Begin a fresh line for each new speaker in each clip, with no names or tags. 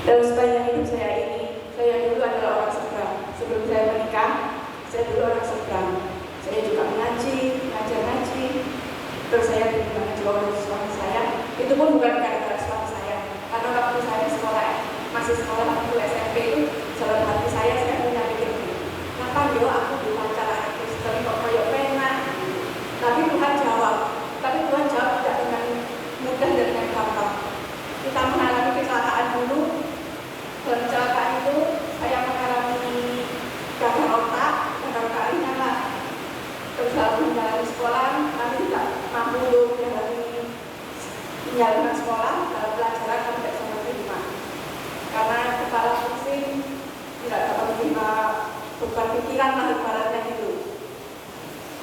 Dalam sepanjang hidup saya ini, saya dulu adalah orang seberang. Sebelum saya menikah, saya dulu orang seberang. Saya juga mengaji, belajar ngaji. Terus saya mengaji oleh suami saya. Itu pun bukan gara-gara suami saya, karena waktu saya masih sekolah waktu SMP itu, dalam hati saya punya pikir, kapan yo aku dipacar anak Kristen kok koyok pena. Tapi Tuhan jawab tidak dengan mudah dan dengan gampang. Kita mengalami kecelakaan dulu. Dalam kecelakaan itu saya mengalami gagal otak ringan lah. Terus dalam menjalani sekolah, kami tidak mampu menjalankan sekolah. Dalam pelajaran kami tidak bisa menerima karena kepala pusing, tidak dapat menerima beban pikiran lah ibaratnya itu.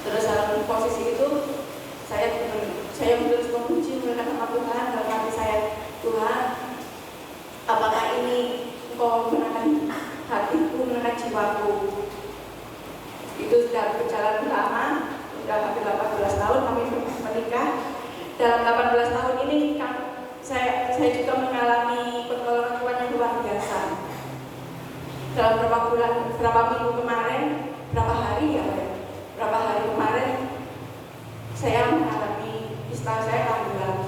Terus dalam posisi itu saya menulis memuji mengenai nama Tuhan dalam hati saya. Tuhan, apakah ini Engkau menenangkan hatiku, menenangkan jiwaku? Itu sudah berjalan lama, sudah hampir 18 tahun kami menikah. Dalam 18 tahun ini saya juga mengalami pertolongan Tuhan yang luar biasa. Dalam berapa minggu kemarin, berapa hari kemarin saya mengalami istana saya kambuh.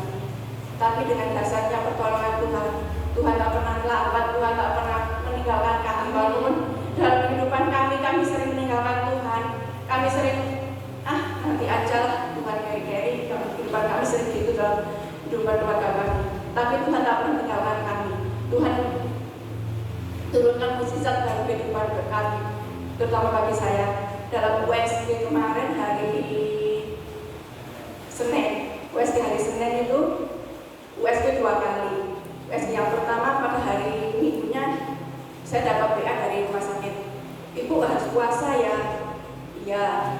Tapi dengan dasarnya pertolongan Tuhan tak pernah lambat, Tuhan tak pernah meninggalkan kami. Walaupun dalam kehidupan kami sering meninggalkan Tuhan, kami sering nanti aja lah Tuhan keri-keri. Dalam kehidupan kami sering gitu dalam kehidupan keluarga kami. Tapi Tuhan tak pernah meninggalkan kami. Tuhan turunkan mukjizat dalam kehidupan kami, terutama bagi saya. Dalam USG kemarin hari Senin itu USG 2 kali. USG yang pertama pada hari Minggunya saya dapat WA dari rumah sakit. Ibu harus puasa ya. Ya,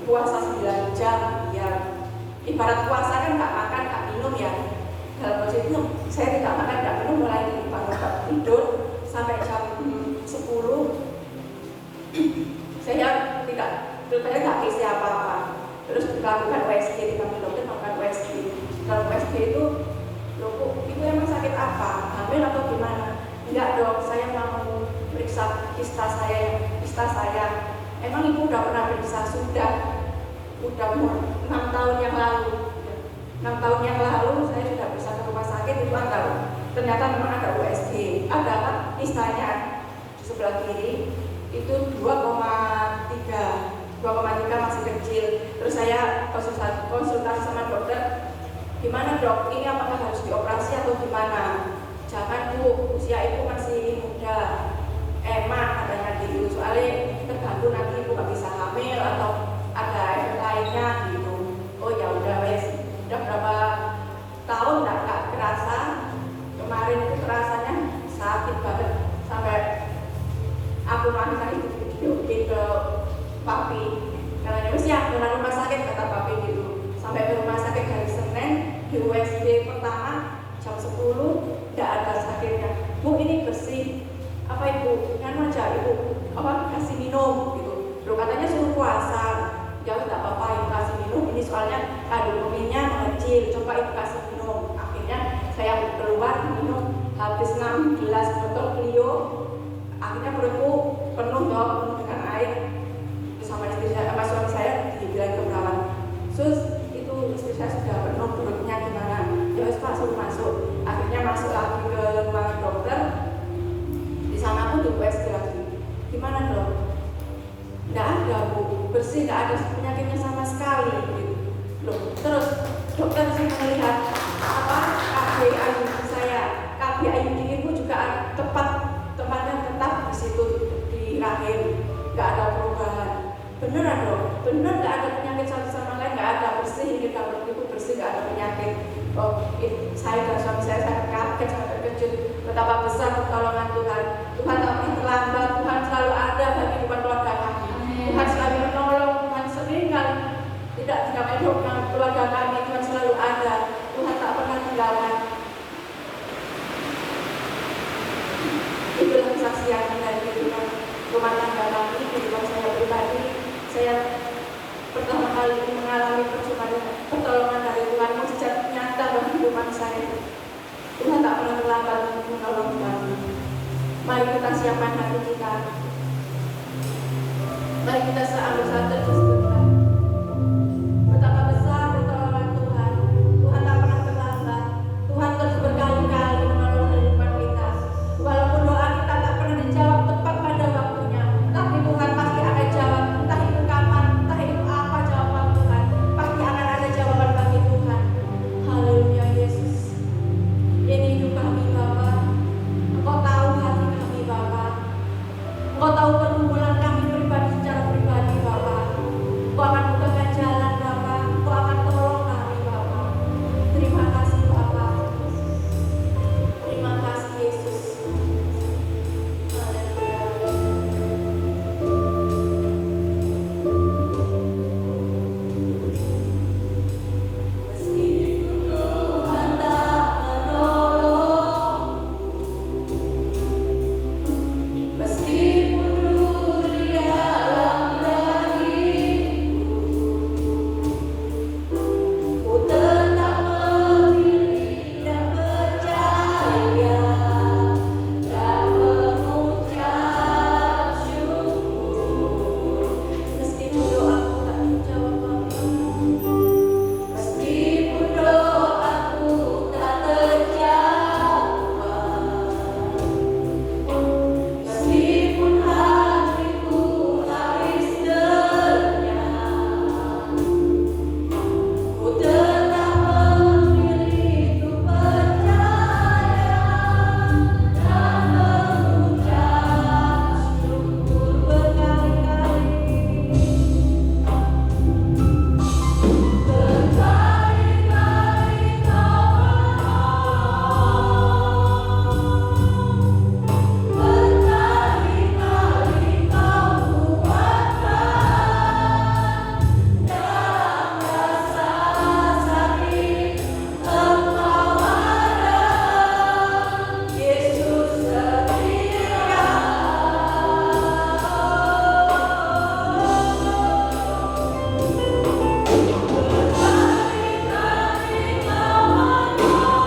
puasa 9 jam. Ya, ibarat puasa kan nggak makan, nggak minum ya. Dalam posisi itu saya tidak makan, tidak minum mulai dari bangun tidur sampai jam 10. Saya tidak isi apa-apa. Terus melakukan USG, dipanggil dokter melakukan USG. Dalam USG itu, loh, ibu emang sakit apa? Hamil atau gimana? Enggak dok, saya mau periksa kista saya. Emang ibu udah pernah periksa? Sudah umur 6 tahun yang lalu. 6 tahun yang lalu saya sudah periksa ke rumah sakit, itu ternyata memang ada USG. Ada kistanya di sebelah kiri itu 2,3 masih kecil. Terus saya konsultasi sama dokter, gimana dok, ini apakah harus dioperasi atau gimana? Jangan bu, usia ibu masih muda, emak katanya gitu, soalnya terganggu nanti ibu gak bisa hamil atau ada efek lainnya gitu. Oh ya udah wes, udah berapa tahun gak kerasa. Kemarin itu terasanya sakit banget sampai aku nangis videoin ke papi. Katanya wes ya, ke rumah sakit kata papi gitu. Sampai ke rumah sakit hari Senin di USG pertama jam 10 tidak ada sakitnya. Bu ini bersih. Apa ibu? Kan aja ibu. Apa kasih minum gitu. Loh katanya suruh puasa. Ya tidak apa-apa ibu kasih minum. Ini soalnya kandungannya mengecil. Coba ibu kasih minum. Akhirnya saya keluar minum habis 6 gelas botol Clio. Akhirnya perutku penuh dengan air. Sama istri saya, sama suami saya dibilang ke perawat, sus itu istri saya sudah penuh perutnya gimana? Ya wes pak suruh masuk. Akhirnya masuk lagi ke ruangan dokter. Di sana pun di USG lagi. Gimana dok? Tidak ada bu, bersih, tidak ada penyakitnya sama sekali. Gitu. Loh, terus dokter sih melihat KB IUD saya, KB IUD itu juga tempatnya tetap di situ di rahim, nggak ada perubahan. Beneran dong, bener nggak ada penyakit satu sama lain, nggak ada, bersih, ini kalau itu bersih, nggak ada penyakit. Saya dan suami saya sangat kaget, sangat terkejut betapa besar pertolongan Tuhan. Tuhan tak pernah terlambat, Tuhan selalu ada bagi kehidupan keluarga kami. Tuhan selalu menolong, Tuhan sering kali tidak meninggalkan keluarga kami, Tuhan selalu ada. Tuhan tak pernah tinggalkan. Itulah kesaksian dari kehidupan rumah tangga kami, kehidupan saya pribadi. Saya pertama kali mengalami pertolongan dari Tuhan, mukjizat nyata bagi kehidupan saya. Tuhan tak pernah terlambat untuk menolong. Mari kita siapkan hati kita. Mari kita ambil satu sebentar. Betapa besar pertolongan Tuhan. Tuhan tak pernah terlambat. Tuhan terus berkali-kali menolong kehidupan kita. Walaupun doa kita tak pernah dijawab tepat pada waktunya, tapi Tuhan pasti akan jawab. Entah itu kapan, entah itu apa jawaban Tuhan, pasti akan ada jawaban bagi Tuhan. Haleluya Yesus. Ini hidup kami Bapa. Engkau tahu hati kami Bapa. Engkau tahu pergumulan kami pribadi secara pribadi Bapa. Engkau akan bukakan jalan Bapa. Engkau akan tolong kami Bapa. Terima kasih Bapa. Terima kasih Yesus. Haleluya. Meskipun Tuhan tak menolong, meskipun di dalam dagingku, ku tetap memilih dan percaya dan mengucap syukur. Meskipun doaku tak terjawab Bapa, meskipun doaku tak terjawab, meskipun hatiku habis lenyap, ku tetap memilih untuk percaya dan mengucap syukur berkali-kali. Berkali-kali Kau menolong, berkali-kali Kau kuatkan dalam rasa sakit. Engkau ada, Yesus setia. Berkali-kali Kau menolong,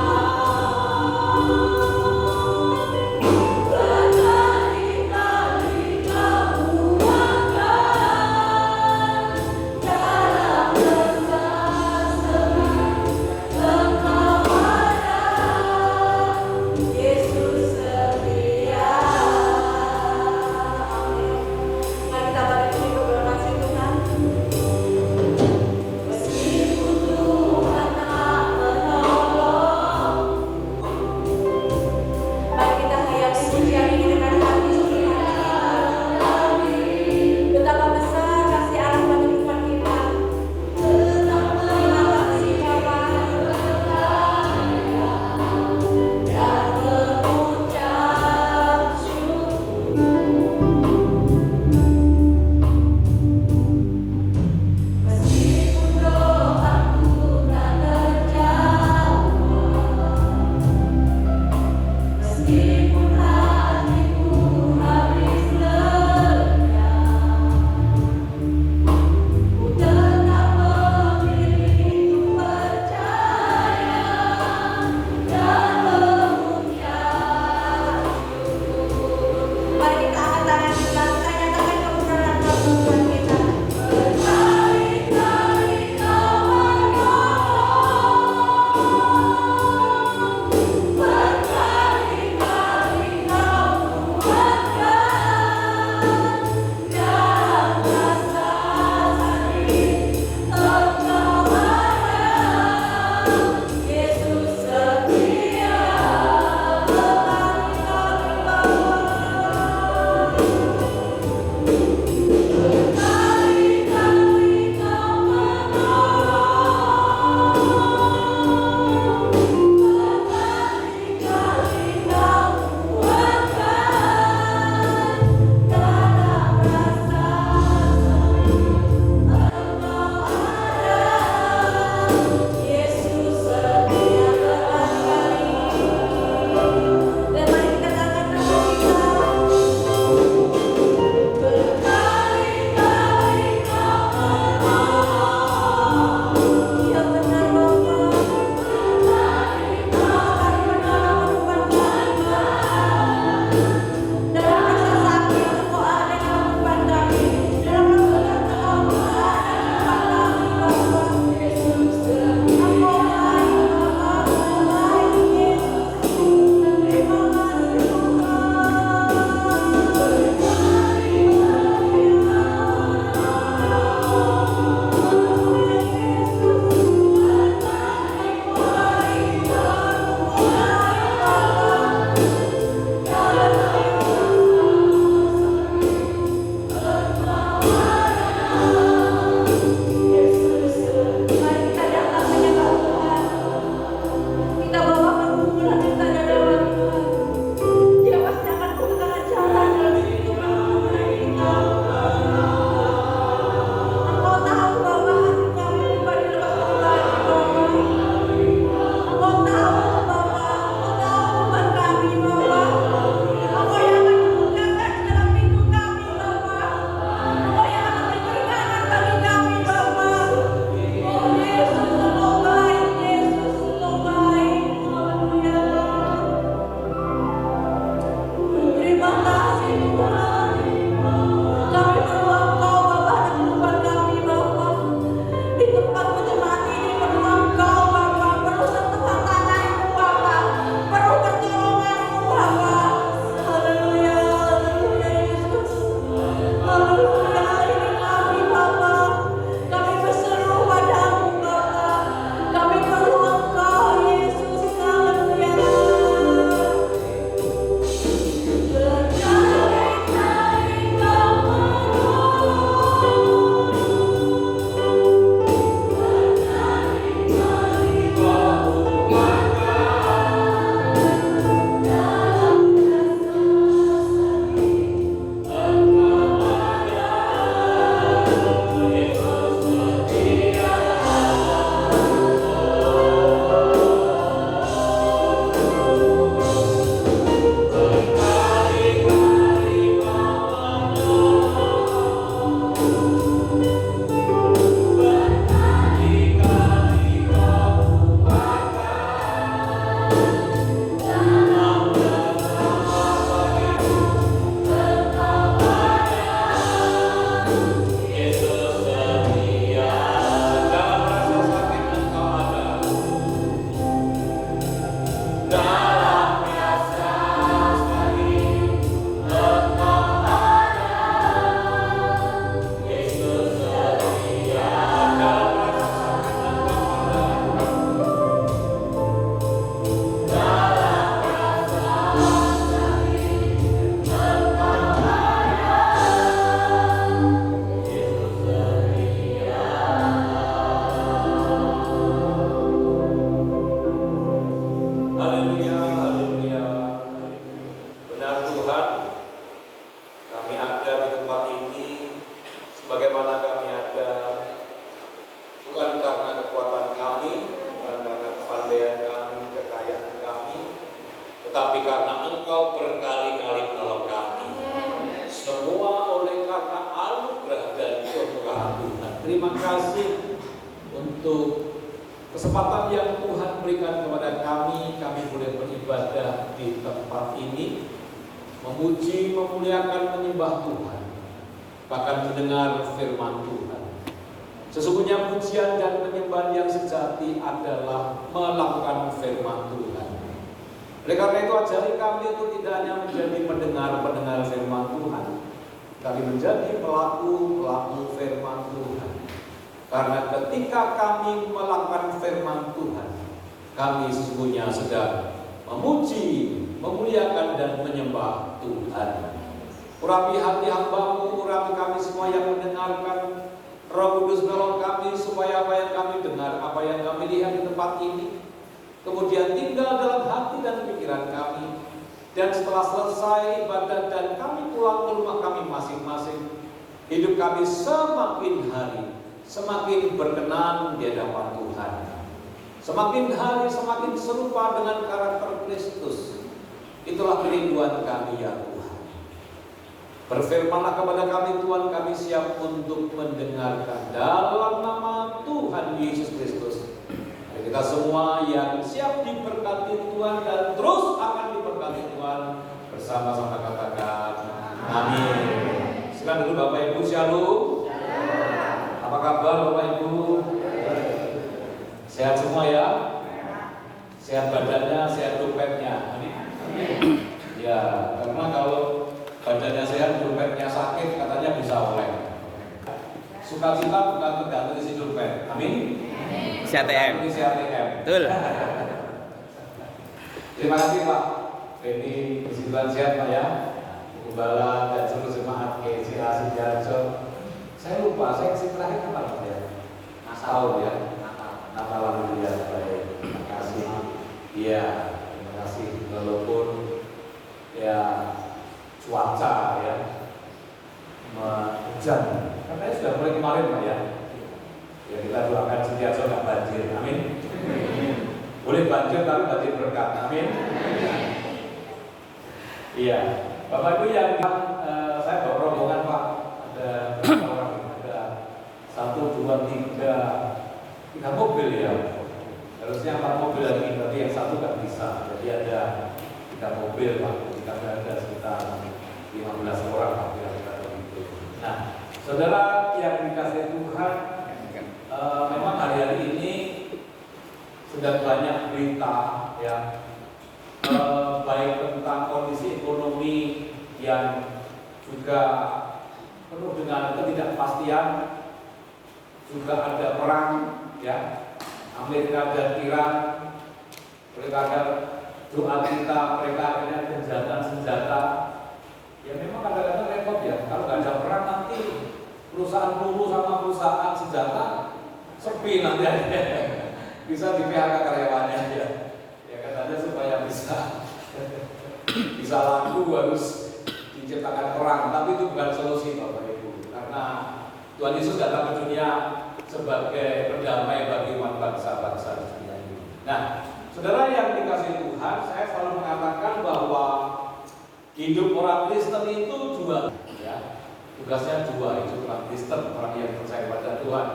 berkali-kali Kau kuatkan dalam rasa sakit. Engkau ada, Yesus setia. Mari kita balik diri kebenaran Tuhan. Meskipun Tuhan tak menolong, mari kita hayati pujian ini dengan hati seluruh hati kita. Betapa besar kasih Allah bagi kehidupan kita. Terima kasih Bapa. Dan mengucap syukur. Meskipun doaku tak terjawab, meskipun hatiku habis lenyap, ku tetap memilih untuk percaya dan mengucap syukur. Mari kita angkat tangan kita, kita nyatakan kebenaran Tuhan kita. Berkali-kali Kau menolong, berkali-kali
Terima kasih untuk kesempatan yang Tuhan berikan kepada kami boleh beribadah di tempat ini, memuji, memuliakan, menyembah Tuhan, bahkan mendengar firman Tuhan. Sesungguhnya pujian dan penyembahan yang sejati adalah melakukan firman Tuhan. Oleh karena itu ajari kami untuk tidak hanya menjadi pendengar firman Tuhan, tapi menjadi pelaku firman Tuhan. Karena ketika kami melakukan firman Tuhan, kami sesungguhnya sedang memuji, memuliakan dan menyembah Tuhan. Urapi hati hamba-Mu, urapi kami semua yang mendengarkan. Roh Kudus nolong kami supaya apa yang kami dengar, apa yang kami lihat di tempat ini, kemudian tinggal dalam hati dan pikiran kami. Dan setelah selesai ibadah dan kami pulang ke rumah kami masing-masing, hidup kami semakin hari semakin berkenan di hadapan Tuhan. Semakin hari semakin serupa dengan karakter Kristus. Itulah kerinduan kami ya Tuhan. Berfirmanlah kepada kami Tuhan, kami siap untuk mendengarkan dalam nama Tuhan Yesus Kristus. Kita semua yang siap diberkati Tuhan dan terus akan diberkati Tuhan, bersama-sama katakan amin. Silakan dulu Bapak Ibu, shalom. Apa kabar Bapak Ibu? Sehat semua ya? Sehat badannya, sehat dompetnya. Amin. Ya, karena kalau badannya sehat, dompetnya sakit, katanya bisa oleh. Sukacita bukan tergantung isi dompet. Amin.
Isi ATM.
Isi ATM.
Betul.
Terima kasih Pak Ini kesimpulan sehat Pak ya, Gembala dan seluruh jemaat GCA Sidoarjo. Saya lupa, saya kesini terakhir kapan Pak ya? Natal ya, Natal alhamdulillah baik. Terima kasih. Iya, terima kasih. Walaupun ya cuaca ya hujan, katanya sudah mulai kemarin Pak ya. Ya kita doakan Sidoarjo nggak banjir, amin. Boleh banjir tapi banjir berkat, amin. Iya, Bapak Ibu yang saya bawa rombongan Pak, ada berapa orang? Ada 1, 2, 3 mobil ya. Harusnya 4 mobil lagi, berarti yang 1 nggak bisa. Jadi ada 3 mobil Pak, kita ada sekitar 15 orang Pak, kira-kira begitu. Nah, saudara yang dikasih Tuhan, memang hari-hari ini sudah banyak berita ya. Baik tentang kondisi ekonomi yang juga penuh dengan ketidakpastian, juga ada perang ya, Amerika dan Iran. Oleh karena doa kita mereka akhirnya gencatan senjata. Ya memang kadang-kadang repot ya, kalau nggak ada perang nanti perusahaan peluru sama perusahaan senjata sepi nanti aja. Bisa di PHK karyawannya aja. Katanya supaya bisa laku harus diciptakan perang, tapi itu bukan solusi Bapak Ibu, karena Tuhan Yesus datang ke dunia sebagai pendamai bagi umat bangsa-bangsa di dunia ini. Nah, saudara yang dikasihi Tuhan, saya selalu mengatakan bahwa hidup orang Kristen itu dua, ya, tugasnya dua, itu orang Kristen, orang yang percaya pada Tuhan.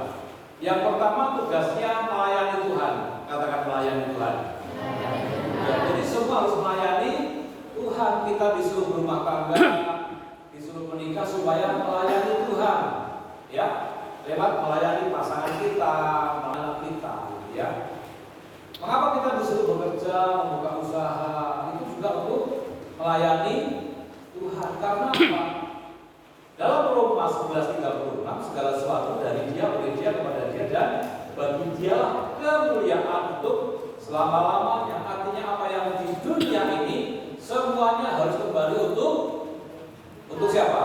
Yang pertama tugasnya melayani Tuhan, katakan melayani Tuhan. Ya, jadi semua harus melayani Tuhan. Kita disuruh berumah tangga, disuruh menikah supaya melayani Tuhan, ya, lewat melayani pasangan kita, anak kita, ya. Mengapa kita disuruh bekerja, membuka usaha? Itu juga untuk melayani Tuhan. Karena apa? Dalam Roma 11:36, segala sesuatu dari Dia, oleh Dia, kepada Dia, dan bagi Dialah kemuliaan untuk selama-lamanya. Artinya apa yang di dunia ini semuanya harus kembali untuk siapa?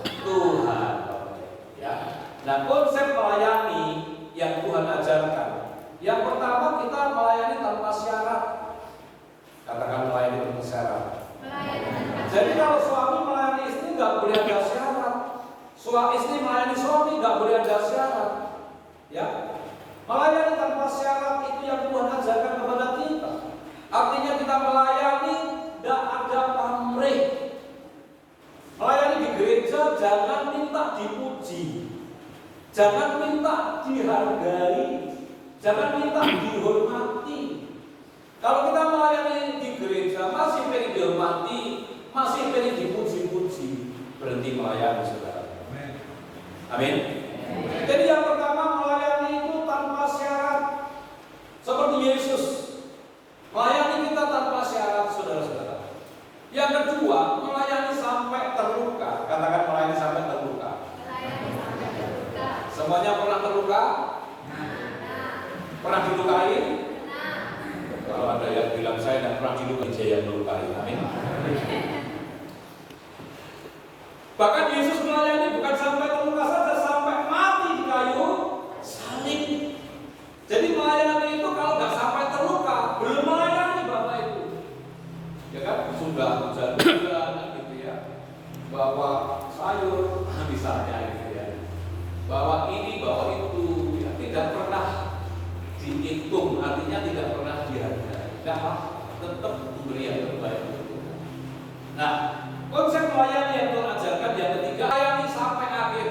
Tuhan. Ya. Nah, konsep melayani yang Tuhan ajarkan. Yang pertama, kita melayani tanpa syarat. Katakan melayani tanpa syarat. Jadi kalau suami melayani istri nggak boleh ada syarat. Istri melayani suami nggak boleh ada syarat. Ya. Melayani tanpa syarat itu yang Tuhan ajarkan kepada kita. Artinya kita melayani tidak ada pamrih. Melayani di gereja jangan minta dipuji, jangan minta dihargai, jangan minta dihormati. Kalau kita melayani di gereja masih pengen dihormati, masih pengen dipuji-puji, berhenti melayani saudara. Amin. Jadi yang pertama melayani itu tanpa syarat, seperti Yesus melayani kita tanpa syarat, saudara-saudara. Yang kedua, melayani sampai terluka. Katakan melayani sampai terluka. Semuanya pernah terluka? Pernah dilukai? Kalau ada yang bilang saya tidak pernah dilukai, saya yang melukai. Amin. Bahkan Yesus melayani bukan sampai terluka saja, sampai mati di kayu salib. Jadi melayani itu kalau nggak sampai terluka, belum melayani Bapak Ibu. Ya kan, sudah hujan-hujan gitu ya, bawa sayur misalnya gitu ya, bawa ini, bawa itu, ya, tidak pernah dihitung, artinya tidak pernah dihargai. Tidak, tetap memberi yang terbaik. Nah, konsep melayani yang Tuhan ajarkan yang ketiga, melayani sampai akhir.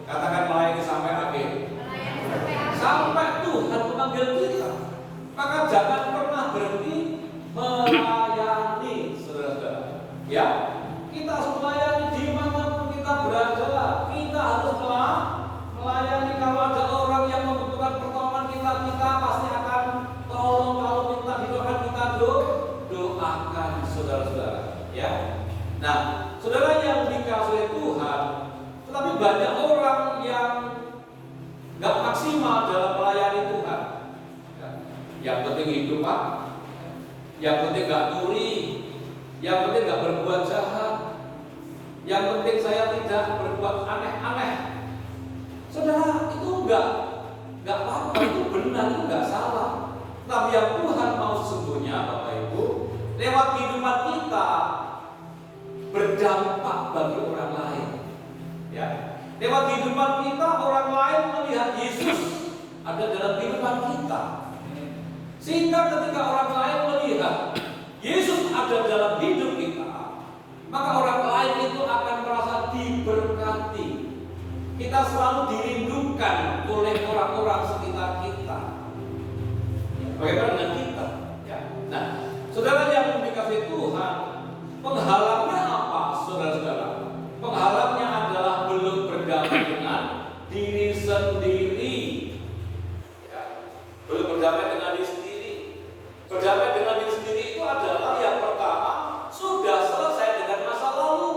Katakan melayani sampai akhir. Sampai Tuhan memanggil kita. Maka jangan pernah berhenti melayani, saudara-saudara. Ya, kita harus melayani dimanapun kita berada. Kita harus melayani. Kalau ada orang yang membutuhkan pertolongan kita pasti akan tolong. Kalau minta didoakan, kita doakan, saudara-saudara. Ya. Nah, saudara yang dikasihi Tuhan, tetapi banyak orang yang nggak maksimal dalam melayani Tuhan. Yang penting hidup Pak, yang penting nggak nyuri, Yang penting nggak berbuat jahat. Yang penting saya tidak berbuat aneh-aneh. Saudara, itu enggak apa-apa, itu benar, itu enggak salah. Tapi yang Tuhan mau sesungguhnya, Bapak Ibu, lewat kehidupan kita berdampak bagi orang lain. Ya, lewat kehidupan kita orang lain melihat Yesus ada dalam kehidupan kita. Sehingga ketika orang lain melihat Yesus ada dalam hidup kita, maka orang lain itu akan merasa diberkati. Kita selalu dirindukan oleh orang-orang sekitar kita. Bagaimana dengan kita? Ya. Nah, saudara yang dikasihi Tuhan, penghalangnya apa, saudara-saudara? Penghalangnya adalah belum berdamai dengan diri sendiri. Ya. Belum berdamai dengan diri sendiri. Berdamai dengan diri sendiri itu adalah yang pertama, sudah selesai dengan masa lalu.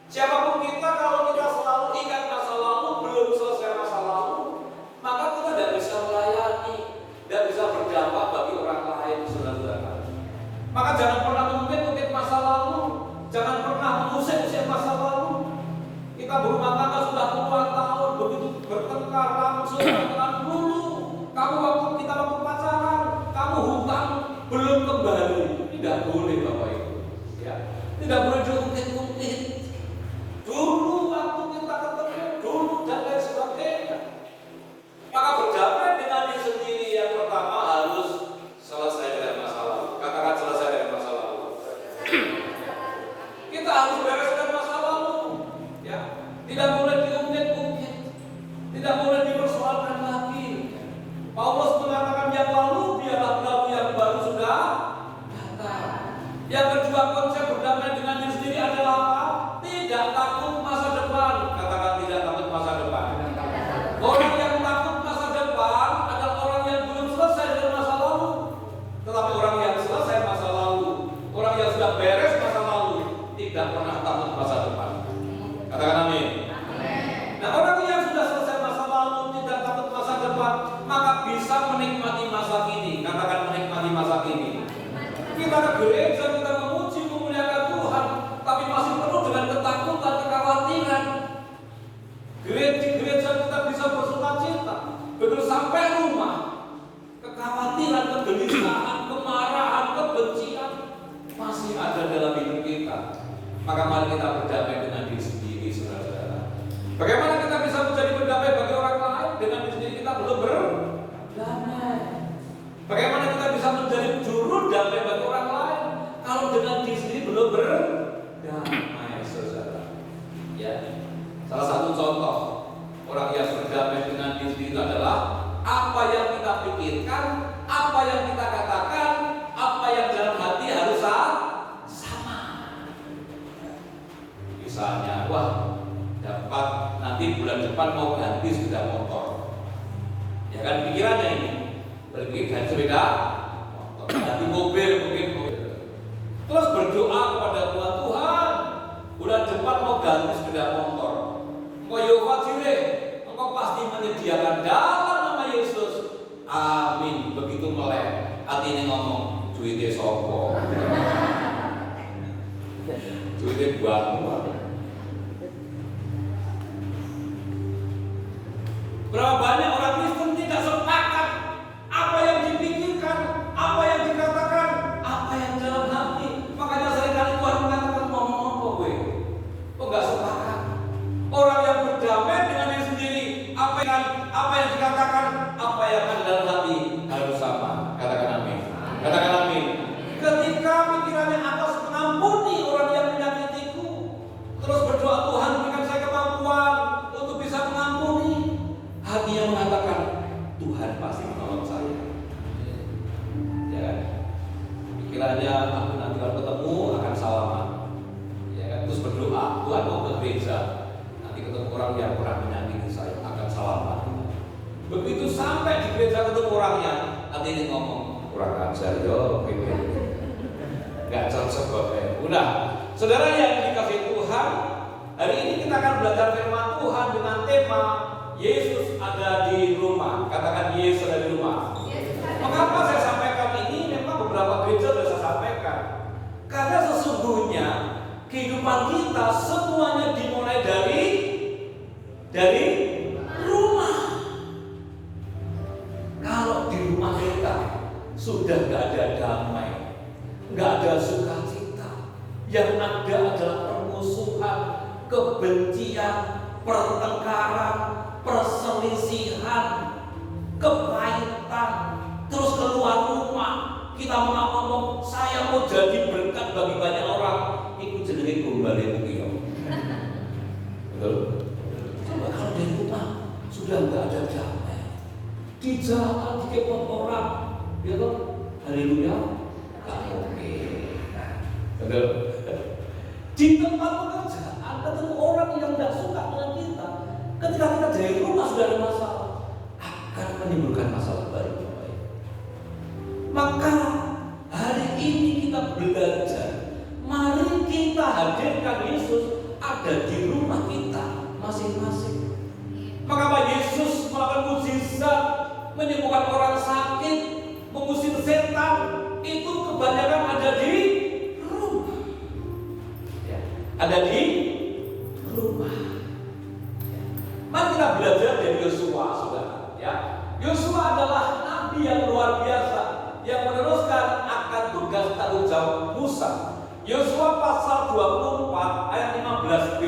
Siapapun kita, kalau kita selalu ingat masa lalu, belum selesai masa lalu, maka kita tidak bisa melayani, tidak bisa berdampak bagi orang lain, saudara-saudara. Maka jangan pernah mengungkit-ungkit masa lalu, jangan pernah mengusik-usik masa lalu. Kita berumah tangga sudah puluhan tahun, begitu bertengkar langsung dengan dulu. Kamu waktu pacaran, kamu hutang belum kembali, tidak boleh, Bapak Ibu. Ya, tidak boleh diungkit-ungkit. Dulu waktu kita ketemu, dulu dan lain sebagainya. Maka berdamai dengan diri sendiri yang pertama harus selesai dengan masa lalu. Katakan selesai dengan masa lalu. Kita harus beres dengan masa lalu. Ya, tidak boleh diungkit-ungkit, tidak boleh dipersoalkan lagi. Paulus mengatakan yang lalu biarlah berlalu, yang baru sudah datang. Yang kedua, konsep berdamai dengan diri sendiri adalah apa? Tidak takut masa depan. Katakan tidak takut masa depan. Orang yang takut masa depan adalah orang yang belum selesai dengan masa lalu. Tetapi orang yang selesai masa lalu, orang yang sudah beres masa lalu, tidak pernah takut masa depan. Katakan amin. Nah, orang yang sudah selesai masa lalu, tidak takut masa depan, maka bisa menikmati masa kini. Katakan menikmati masa kini. Kita ke gereja, kita memuji, memuliakan Tuhan, tapi masih penuh dengan ketakutan, kekhawatiran. Di gereja kita bisa bersukacita, begitu sampai rumah, kekhawatiran, kegelisahan, kemarahan, kebencian masih ada dalam hidup kita. Maka mari kita berdamai dengan diri sendiri, saudara-saudara. Bagaimana kita bisa menjadi berdamai bagi orang lain dengan diri sendiri kita belum berdamai? Bagaimana kita bisa menjadi juru damai bagi orang lain kalau dengan diri sendiri belum berdamai, saudara? Ya, salah satu contoh orang yang berdamai dengan diri sendiri itu adalah apa yang kita pikirkan, apa yang kita katakan, apa yang dalam hati harus sama. Misalnya, wah, dapat nanti bulan depan mau ganti sepeda motor. Ya kan pikirannya ini. Pergi ganti sepeda motor, ganti mobil mungkin. Terus berdoa kepada Tuhan, Tuhan, bulan depan mau ganti sepeda motor. Engkau Yehova Jireh, Engkau pasti menyediakan dalam nama Yesus. Amin. Begitu melek, hati ini ngomong, duitnya sopo. Duitnya buatmu. Berapa banyak orang Kristen tidak sepakat apa yang dipikirkan, apa yang dikatakan, apa yang dalam hati. Makanya seringkali Tuhan mengatakan ngomong apa gue? Kok nggak sepakat? Orang yang berdamai dengan diri sendiri, apa yang dikatakan, apa yang ada dalam hati harus sama. Katakan amin. Katakan amin. Ketika pikirannya atas mengampuni orang yang menyakitiku, terus berdoa, Tuhan berikan saya kemampuan untuk bisa mengampuni, hatinya mengatakan Tuhan pasti menolong saya. Ya kan? Pikirannya aku nanti kalau ketemu akan salaman. Ya kan? Terus berdoa, Tuhan mau ke gereja, nanti ketemu orang yang pernah menyakiti saya akan salaman. Begitu sampai di gereja ketemu orangnya, nanti ini ngomong kurang ajar yo, nggak cocok. Udah, saudara yang dikasihi Tuhan, hari ini kita akan belajar firman Tuhan dengan tema Yesus ada di rumah. Katakan Yesus ada di rumah. Mengapa saya sampaikan ini? Memang beberapa gereja sudah saya sampaikan. Karena kehidupan kita semuanya dimulai dari rumah. Kalau di rumah kita sudah gak ada damai, gak ada sukacita, yang ada adalah permusuhan, kebencian, pertengkaran, perselisihan, kepahitan. Terus keluar rumah kita ngomong, saya mau jadi berkat bagi banyak orang. Itu jenenge gombale iki yo. Betul? Coba kalau di rumah sudah nggak ada damai, di jalan dikepot orang, ya toh, haleluya, nggak oke. Betul? Di tempat pekerjaan ketemu orang yang nggak suka dengan kita, ketika kita dari rumah sudah ada masalah, akan menimbulkan masalah baru. Maka hari ini kita belajar, mari kita hadirkan Yesus ada di rumah kita masing-masing. Maka Pak Yesus melakukan mukjizat, menyembuhkan orang sakit, mengusir setan, itu kebanyakan ada di rumah. Ya, ada di rumah. Ya. Mari kita belajar dari Yosua, saudara. Ya, Yosua adalah nabi yang luar biasa, yang meneruskan akan tugas tanggung jawab Musa. Yosua pasal 24 ayat 15b.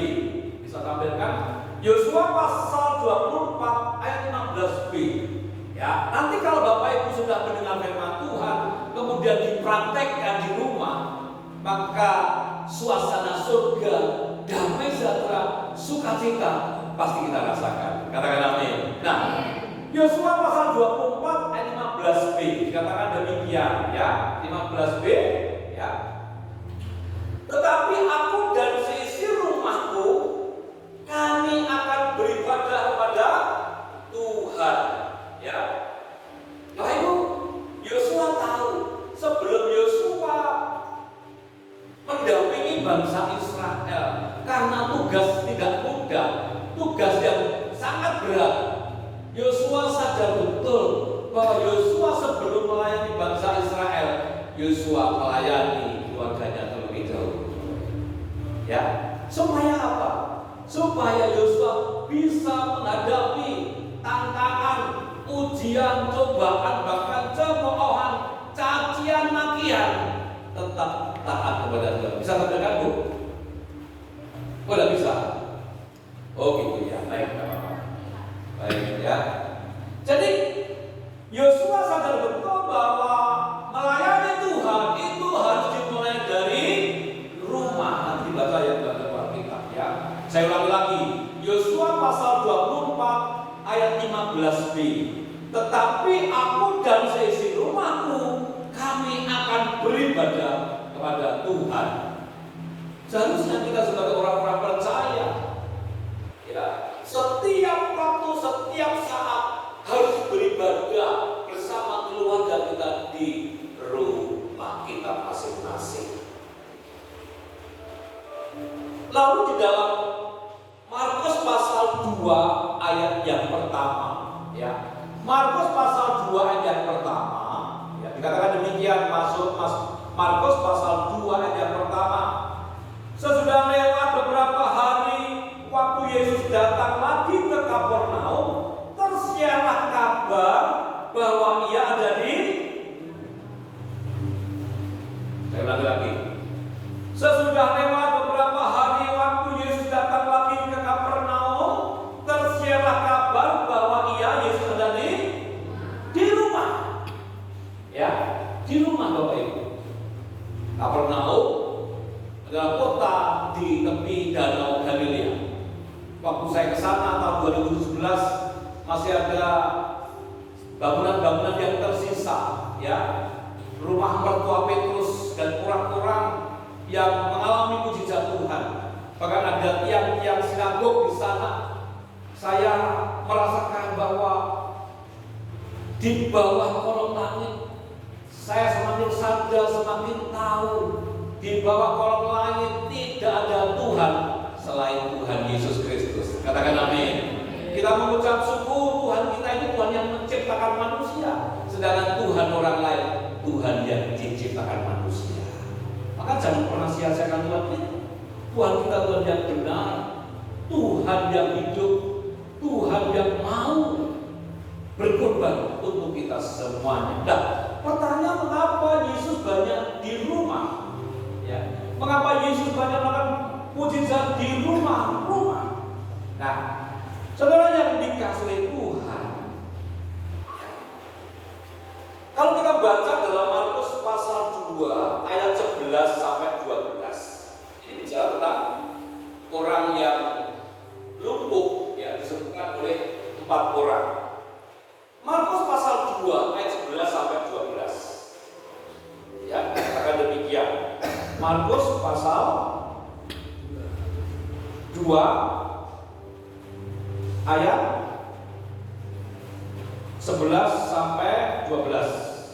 Bisa tampilkan? Yosua pasal 24 ayat 15b. Ya, nanti kalau Bapak Ibu sudah mendengar firman Tuhan, kemudian dipraktekkan di rumah, maka suasana surga, damai sejahtera, sukacita pasti kita rasakan. Katakan amin. Nah, Yosua pasal 24 ayat 15b dikatakan demikian, ya, 15b, ya. Tetapi aku dan seisi rumahku, kami akan beribadah kepada Tuhan. Ya, Bapak Ibu, Yosua tahu sebelum Yosua mendampingi bangsa Israel karena tugas tidak mudah, tugas yang sangat berat. Yosua sadar betul bahwa Yosua sebelum melayani bangsa Israel, Yosua melayani keluarganya terlebih dahulu. Ya, supaya apa? Supaya Yosua bisa menghadapi tantangan, ujian, cobaan, bahkan cemoohan, cacian, makian, tetap taat kepada Tuhan. Bisa terdengar, Bu? Oh, tidak bisa. Oh, gitu ya. Baik, baik ya. Jadi Yosua sadar betul bahwa melayani Tuhan itu harus dimulai dari rumah. Nanti baca ayat Alkitab ya. Saya ulangi lagi. Yosua pasal 24 ayat 15b. Tetapi aku dan seisi rumahku, kami akan beribadah kepada Tuhan. Seharusnya kita sebagai orang-orang percaya, ya, setiap waktu, setiap saat harus beribadah bersama keluarga kita di rumah kita masing-masing. Lalu di dalam Markus pasal 2 ayat yang pertama, ya, Markus pasal 2 ayat yang pertama, ya, dikatakan demikian, Markus pasal 2 ayat yang pertama. Sesudah lewat beberapa hari, waktu Yesus datang lagi ke Kapernaum, tersiarlah kabar bahwa ia ada di. Saya ulangi lagi. Sesudah lewat beberapa hari, waktu Yesus datang lagi ke Kapernaum, tersiarlah kabar bahwa ia, Yesus, ada di rumah. Ya, di rumah Bapak Ibu. Kapernaum adalah kota di tepi Danau Galilea. Waktu saya ke sana tahun 2017, masih ada bangunan-bangunan yang tersisa, ya, rumah mertua Petrus dan kurang-kurang yang mengalami mujizat Tuhan. Bahkan ada tiang-tiang sinagog di sana. Saya merasakan bahwa di bawah kolong langit, saya semakin sadar, semakin tahu, di bawah kolong langit tidak ada Tuhan selain Tuhan Yesus Kristus. Katakan amin. Kita mengucap syukur Tuhan kita ini Tuhan yang menciptakan manusia, sedangkan Tuhan orang lain Tuhan yang diciptakan manusia. Maka jangan pernah sia-siakan Tuhan kita. Tuhan kita Tuhan yang benar, Tuhan yang hidup, Tuhan yang mau berkorban untuk kita semuanya. Nah, pertanyaan mengapa Yesus banyak di rumah? Ya, mengapa Yesus banyak melakukan mujizat di rumah-rumah? Nah, saudara yang dikasih oleh Tuhan, kalau kita baca dalam Markus pasal 2 ayat 11 sampai 12, ini bicara tentang orang yang lumpuh, ya, disebutkan oleh 4 orang. Markus pasal 2 ayat 11 sampai 12. Ya, katakan demikian. Markus pasal 2 ayat 11 sampai 12.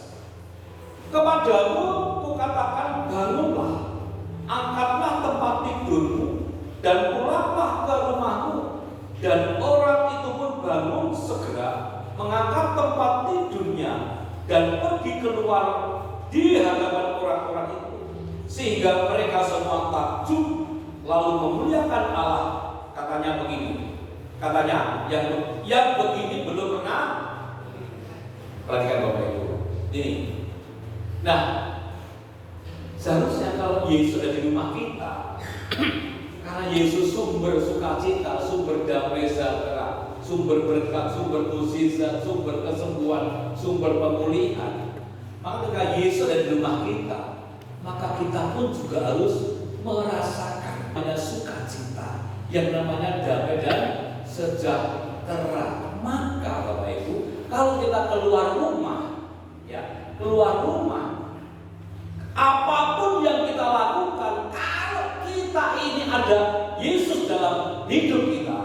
Kepadamu kukatakan, bangunlah, angkatlah tempat tidurmu, dan pulanglah ke rumahmu. Dan orang itu pun bangun segera, mengangkat tempat tidurnya, dan pergi keluar di hadapan orang-orang itu, sehingga mereka semua takjub, lalu memuliakan Allah. Katanya begini, katanya yang begini belum pernah. Perhatikan Bapak Ibu, ini. Nah, seharusnya kalau Yesus ada di rumah kita, karena Yesus sumber sukacita, sumber damai sejahtera, sumber berkat, sumber mukjizat, sumber kesembuhan, sumber pemulihan. Maka ketika Yesus ada di rumah kita, maka kita pun juga harus merasakan ada sukacita yang namanya damai dan sejahtera. Maka Bapak Ibu, kalau kita keluar rumah, ya, keluar rumah, apapun yang kita lakukan, kalau kita ini ada Yesus dalam hidup kita,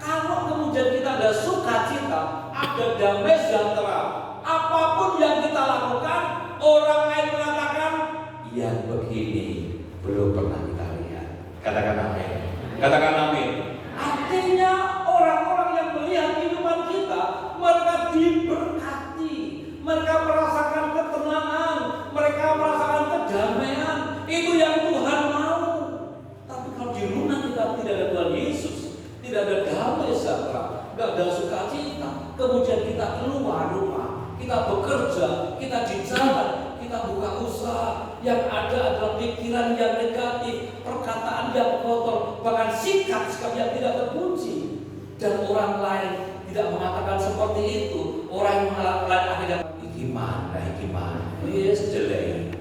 kalau kemudian kita ada sukacita, ada damai sejahtera, apapun yang kita lakukan, orang lain mengatakan, yang begini belum pernah kita lihat. Katakan amin. Katakan amin. Artinya orang-orang yang melihat kehidupan kita, mereka diberkati, mereka merasakan ketenangan, mereka merasakan kedamaian. Itu yang Tuhan mau. Tapi kalau di rumah kita tidak ada Tuhan Yesus, tidak ada damai sejahtera, tidak ada sukacita, kemudian kita keluar rumah, kita bekerja, kita di jalan, kita buka usaha, yang ada adalah pikiran yang negatif, perkataan yang kotor, bahkan sikap-sikap yang tidak terpuji, dan orang lain tidak mengatakan seperti itu. Orang lain akhirnya gimana, yes, jelek,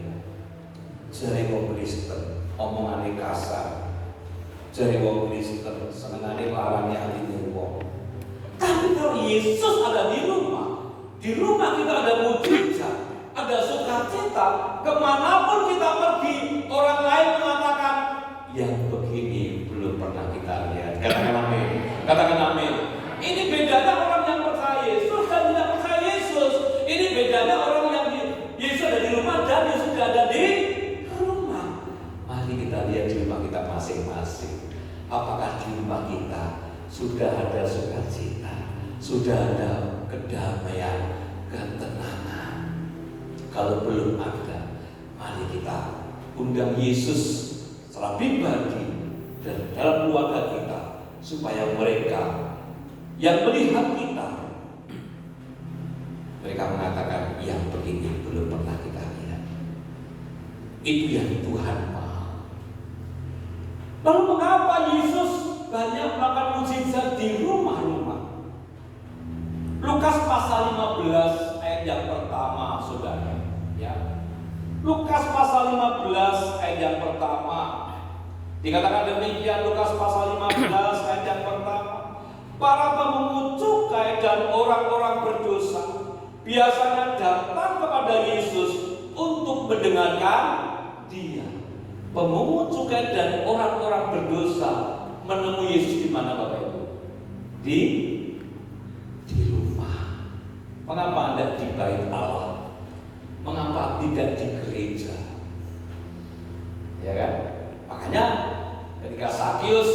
wong Kristen, omongannya kasar, wong Kristen, senengannya larangnya hati wong. Tapi kalau Yesus ada di rumah kita ada mujizat, ada sukacita, kemanapun kita pergi, orang lain mengatakan, yang begini belum pernah kita lihat. Katakan amin. Katakan amin. Ini bedanya orang yang percaya Yesus dan tidak percaya Yesus. Ini bedanya orang yang Yesus ada di rumah dan Yesus tidak ada di rumah. Mari kita lihat di rumah kita masing-masing. Apakah di rumah kita sudah ada sukacita, sudah ada kedamaian, ketenangan? Kalau belum ada, mari kita undang Yesus secara pribadi dan dalam keluarga kita, supaya mereka yang melihat kita, mereka mengatakan, yang begini belum pernah kita lihat. Itu yang Tuhan mau. Lalu mengapa Yesus banyak melakukan mujizat di rumah-rumah? Lukas pasal 15 ayat yang pertama, saudara. Ya. Lukas pasal 15 ayat yang pertama dikatakan demikian. Lukas pasal 15 ayat yang pertama, para pemungut cukai dan orang-orang berdosa biasanya datang kepada Yesus untuk mendengarkan Dia. Pemungut cukai dan orang-orang berdosa menemui Yesus di mana, Bapak Ibu? Di rumah. Mengapa Anda di bait Allah? Mengapa tidak di gereja? Ya kan? Makanya ketika Sakius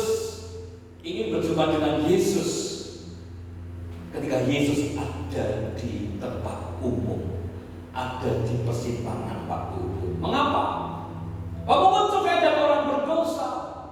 ingin berjumpa dengan Yesus, ketika Yesus ada di tempat umum, ada di persimpangan waktu itu. Mengapa? Pemungut cukai dan orang berdosa,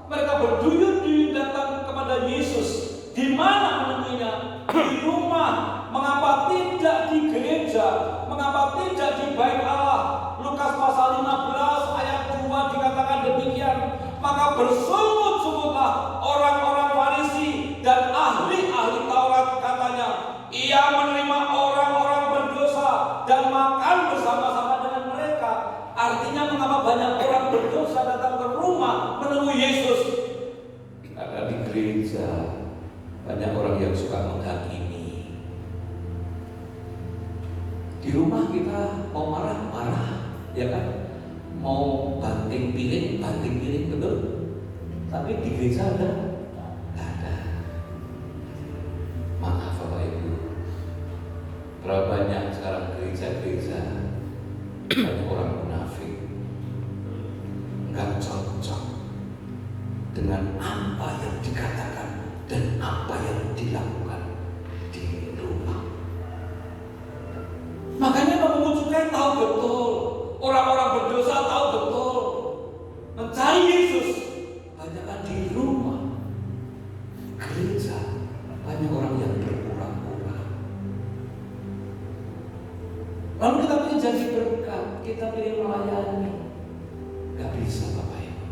mereka berduyun-duyun datang kepada Yesus. Di mana menemuinya? Di rumah. Mengapa tidak di gereja? Mengapa tidak di bait Allah? Lukas pasal 15 ayat 2 dikatakan demikian. Maka bersungut-sungutlah orang-orang Farisi dan ahli-ahli Taurat, katanya, ia menerima orang-orang berdosa dan makan bersama-sama dengan mereka. Artinya mengapa banyak orang berdosa datang ke rumah menemui Yesus? Karena di gereja banyak orang yang suka menghakimi. Di rumah kita mau marah-marah, ya kan? Mau banting piring, betul? Tapi di gereja ada? Tidak ada. Maaf Bapak Ibu, berapa banyak sekarang gereja-gereja banyak orang munafik, nggak cocok dengan apa yang dikatakan dan apa yang dilakukan di rumah. Makanya kamu Cukai tahu betul, orang-orang berdosa tahu betul, mencari Yesus banyakkan di rumah. Gereja banyak orang yang berpura-pura. Lalu kita ingin jadi berkat, kita ingin melayani, gak bisa Bapak Ibu.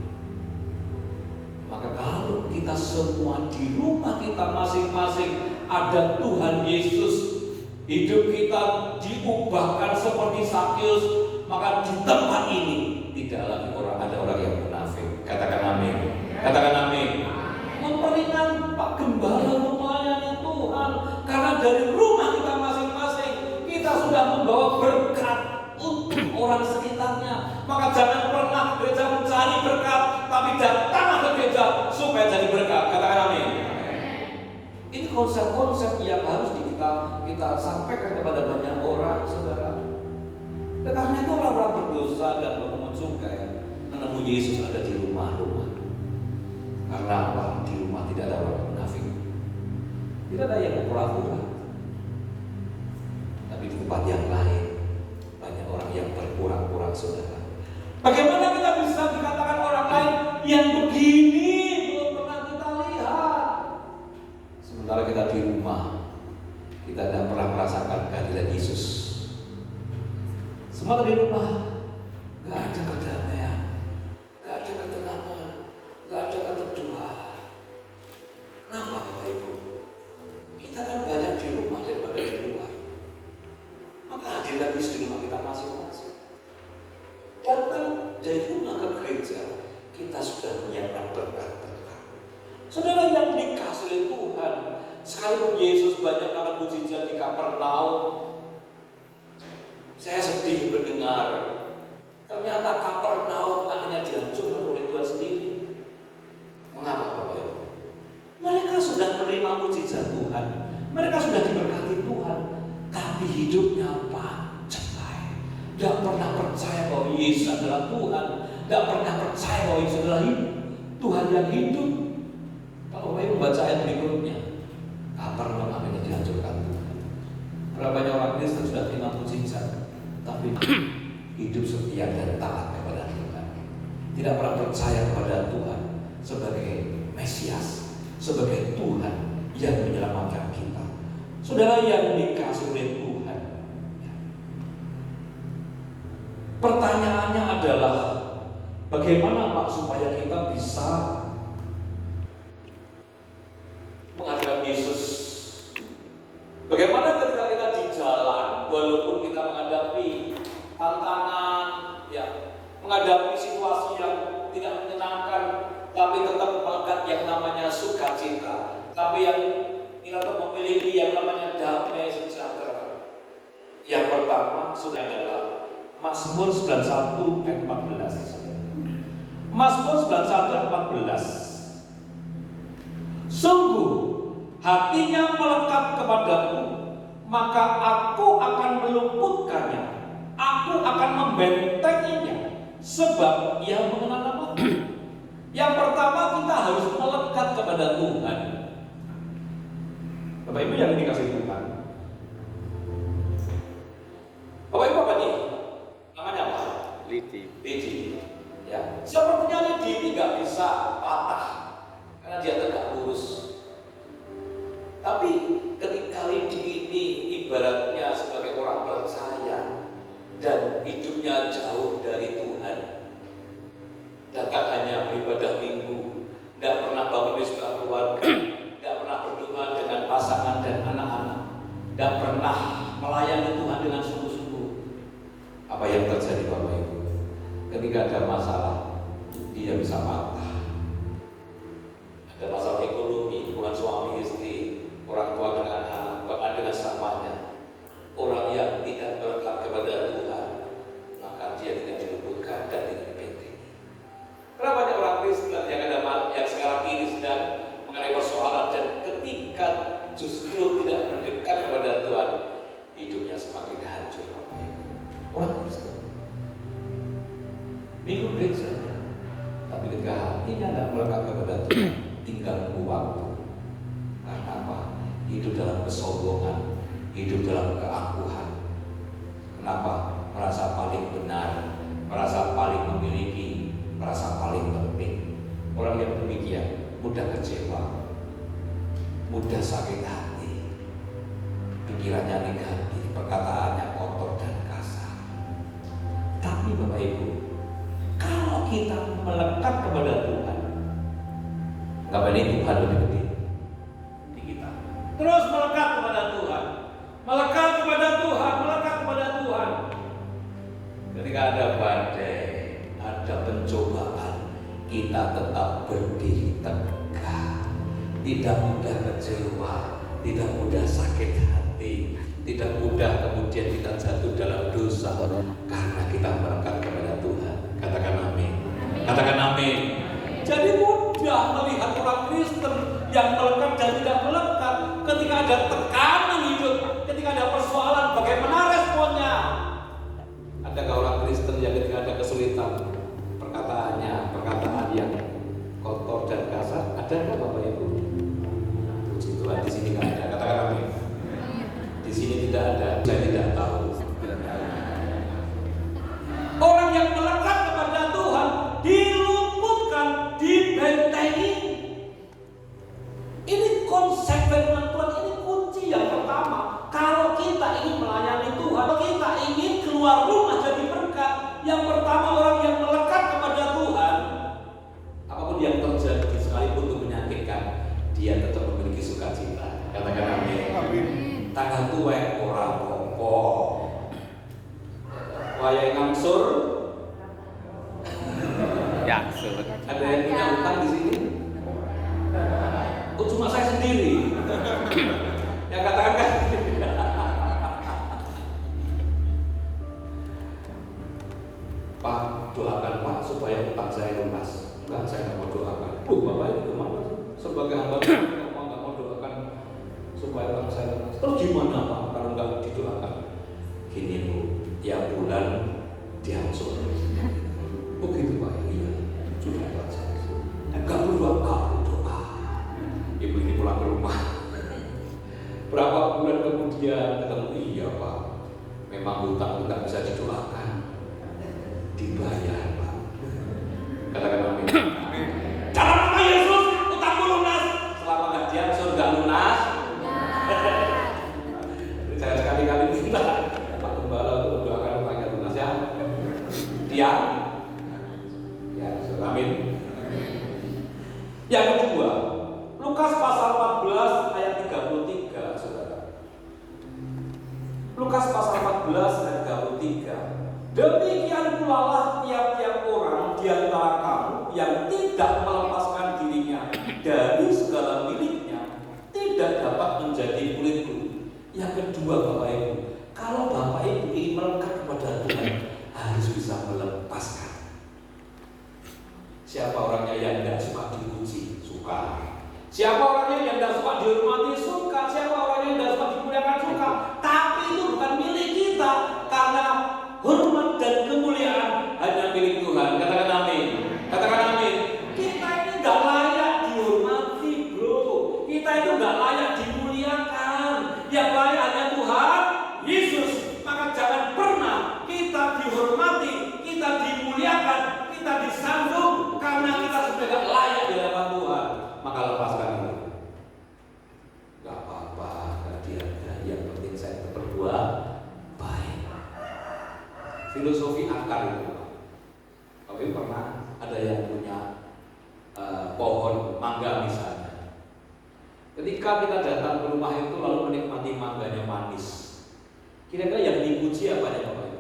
Maka kalau kita semua di rumah kita masing-masing ada Tuhan Yesus, hidup kita diubahkan seperti Sakeus, maka di tempat ini tidak lagi ada orang yang munafik. Katakan amin. Katakan amin. Memperingan Pak Gembala melayani Tuhan, karena dari rumah kita masing-masing kita sudah membawa berkat untuk orang sekitarnya. Maka jangan pernah ke gereja mencari berkat, tapi datanglah ke gereja supaya jadi berkat. Katakan amin. Ini konsep-konsep yang harus kita sampaikan kepada banyak orang, saudara. Karena itu orang-orang berdosa dan memungut cukai menemui Yesus ada di rumah-rumah. Karena apa? Di rumah tidak ada orang munafik, tidak ada yang pura-pura. Tapi di tempat yang lain banyak orang yang berpura-pura, saudara. Bagaimana kita bisa dikatakan orang lain yang begini belum pernah kita lihat? Sementara kita di rumah, kita tidak pernah merasakan kehadiran Yesus. Semua di rumah, gak ada kedamaian, gak ada ketenangan, gak ada keteduhan. Kenapa Bapak Ibu? Kita kan banyak di rumah daripada di luar. Maka hadirlah Yesus di rumah kita masing-masing. Datang dari rumah ke gereja, kita sudah menyiapkan berkat-berkat. Saudara yang dikasihi Tuhan, sekalipun Yesus banyak akan mujizat di Kapernaum, saya sedih mendengar ternyata Kapernaum akhirnya dihancurkan oleh Tuhan sendiri. Mengapa Bapak Ibu? Mereka sudah menerima mujizat Tuhan, mereka sudah diberkati Tuhan, tapi hidupnya pancai. Tidak pernah percaya bahwa Yesus adalah Tuhan, tidak pernah percaya bahwa Yesus adalah Tuhan yang hidup. Kalau Bapak Ibu membaca ayat berikutnya, Kapernaum akhirnya dihancurkan Tuhan. Berapa banyak orang Kristen sudah terima mujizat, tapi hidup setia dan taat kepada Tuhan, tidak pernah percaya kepada Tuhan sebagai Mesias, sebagai Tuhan yang menyelamatkan kita. Saudara yang dikasihi oleh Tuhan, pertanyaannya adalah bagaimana Pak supaya kita bisa menghadap Yesus? Bagaimana ketika kita di jalan, walaupun kita menghadapi tantangan, ya, menghadapi situasi yang tidak menyenangkan, tapi tetap melekat yang namanya sukacita, tapi yang kita tetap memiliki yang namanya damai sejahtera. Yang pertama sudah adalah Mazmur 91 ayat 14. Mazmur 91 ayat 14. Sungguh hatinya melekat kepadaku, maka aku akan meluputkannya, aku akan membentenginya, sebab ia mengenal namaku. Yang pertama kita harus melekat kepada Tuhan. Bapak Ibu yang dikasihi Tuhan, Bapak Ibu apa nih? Namanya apa? Lidi. Ya. Sepertinya lidi ini nggak bisa patah.
tidak melekat kepada Tuhan, tinggal menunggu waktu. Karena apa? Hidup dalam kesombongan, hidup dalam keangkuhan. Kenapa? Merasa paling benar, merasa paling memiliki, merasa paling penting. Orang yang demikian mudah kecewa, mudah sakit hati, pikirannya negatif, perkataannya kotor dan kasar. Tapi Bapak Ibu, kalau kita melekat kepada Tuhan, nggak boleh Tuhan lebih gede di kita. Terus melekat kepada Tuhan, melekat kepada Tuhan, melekat kepada Tuhan. Ketika ada badai, ada pencobaan, kita tetap berdiri tegak, tidak mudah kecewa, tidak mudah sakit hati, tidak mudah kemudian kita jatuh dalam dosa, karena kita melekat kepada Tuhan. Katakan amin. Katakan amin. Jadi mudah melihat orang Kristen yang melekat dan tidak melekat. Ketika ada tekanan hidup, ketika ada persoalan, bagaimana responnya? Adakah orang Kristen yang ketika ada kesulitan, perkataannya perkataan yang kotor dan kasar? Adakah Bapak Ibu? Puji Tuhan, di sini nggak ada. Katakan amin. Di sini tidak ada. Saya tidak tahu. Orang yang melekat kepada Tuhan diluputkan, dibentengi. Ini konsep firman Tuhan, ini kunci yang pertama. Kalau kita ingin melayani Tuhan, kita ingin keluar rumah jadi berkat, yang pertama orang yang melekat kepada Tuhan, apapun yang terjadi sekalipun itu menyakitkan, dia tetap memiliki sukacita. Katakan amin. Tangan tuwek orang rokok, wayai ngangsur. Ada yang punya utang di sini? Oh, cuma saya sendiri. Yang katakan kan? Pak, doakan Pak supaya utang saya lunas. Enggak, saya nggak mau doakan. Bapak ini kemana? Sebagai hamba Tuhan, nggak mau doakan supaya utang saya lunas. Terus gimana Pak kalau nggak didoakan? Gini Bu, tiap bulan diangsur. Begitu Pak, iya. Sudah baca. Enggak perlu doa. Ibu ini pulang ke rumah. Berapa bulan kemudian ketemu, iya Pak, memang hutang tidak bisa didoakan, dibayar Pak. Katakan amin. Dalam nama Yesus, hutangmu lunas. Selama nggak diangsur nggak lunas. Saya sekali-kali minta Pak Gembala untuk mendoakan hutangnya lunas ya. Dia, ya, amin. Yang kedua, Lukas pasal 14 ayat 33, Saudara. Lukas pasal 14 ayat 33. Demikian pula lah tiap-tiap orang di antara kamu yang tidak melepaskan dirinya dari segala miliknya tidak dapat menjadi muridku. Yang kedua Bapak Ibu, kalau Bapak Ibu ingin melekat kepada Tuhan, harus bisa melepaskan. Siapa orangnya yang tidak suka dipuji? Suka. Siapa orangnya yang tidak suka dihormati? Suka. Siapa orangnya yang tidak suka dimuliakan? Suka. Tapi itu bukan milik kita, karena hormat dan kemuliaan hanya milik Tuhan. Katakan amin. Katakan amin. Kita ini nggak layak dihormati, bro. Kita itu nggak layak dimuliakan. Yang layak hanya Tuhan Yesus. Maka jangan pernah kita dihormati, kita dimuliakan, kita disambung karena kita sudah tidak layak di hadapan Tuhan. Maka lepaskan itu. Gak apa-apa, gak diada. Yang penting saya tetap berbuat baik. Filosofi akar itu. Tapi pernah ada yang punya pohon mangga misalnya. Ketika kita datang ke rumah itu lalu menikmati mangganya manis. Kira-kira yang dipuji apa ya Bapak?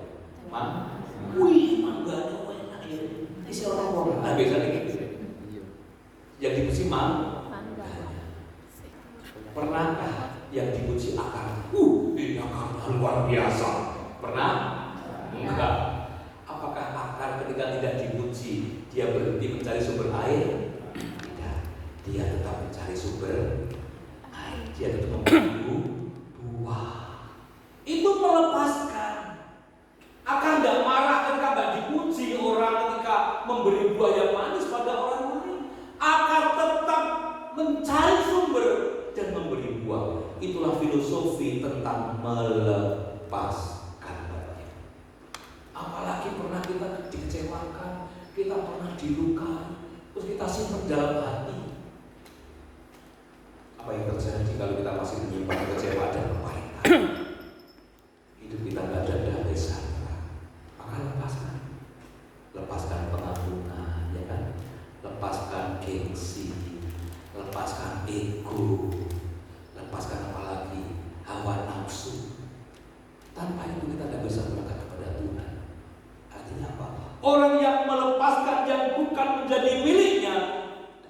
Wih, mangganya enak ya. Ini si orang-orang. Nah, biasanya gitu. Yang dipuji mangganya. Pernahkah yang dipuji akar? Ini akarnya luar biasa. Pernah? Enggak. Apakah akar ketika tidak dipuji dia berhenti mencari sumber air? Tidak. Dia tetap mencari sumber air. Dia tetap memberi buah. Itu melepaskan. Akan tidak marah ketika tidak dipuji orang ketika memberi buah yang manis pada orang lain. filosofi tentang melepaskan bagian. Apalagi pernah kita dikecewakan, kita pernah dilukai, terus kita simpan dalam hati. Apa yang terjadi kalau kita masih menyimpan kekecewaan dan kepahitan? Hidup kita nggak ada damai sejahtera. Maka lepaskan pengampunan, ya kan? Lepaskan gengsi, lepaskan ego, lepaskan apalagi hawa nafsu. Tanpa itu kita tidak bisa berangkat kepada Tuhan. Artinya apa? Orang yang melepaskan yang bukan menjadi miliknya,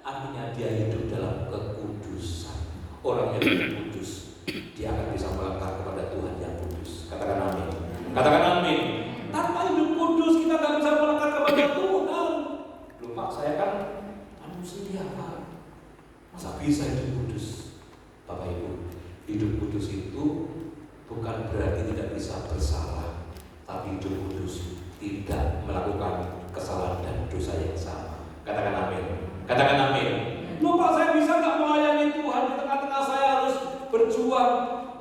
artinya dia hidup dalam kekudusan. Orang yang hidup kudus, dia akan bisa melangkah kepada Tuhan yang kudus. Katakan amin. Katakan amin. Tanpa hidup kudus kita tidak bisa melangkah kepada Tuhan. Lupa saya kan manusia, Pak. Masa bisa hidup kudus? Bapak Ibu, hidup kudus itu bukan berarti tidak bisa bersalah, tapi hidup kudus tidak melakukan kesalahan dan dosa yang sama. Katakan amin. Katakan amin. Lupa saya bisa nggak melayani Tuhan di tengah-tengah saya harus berjuang.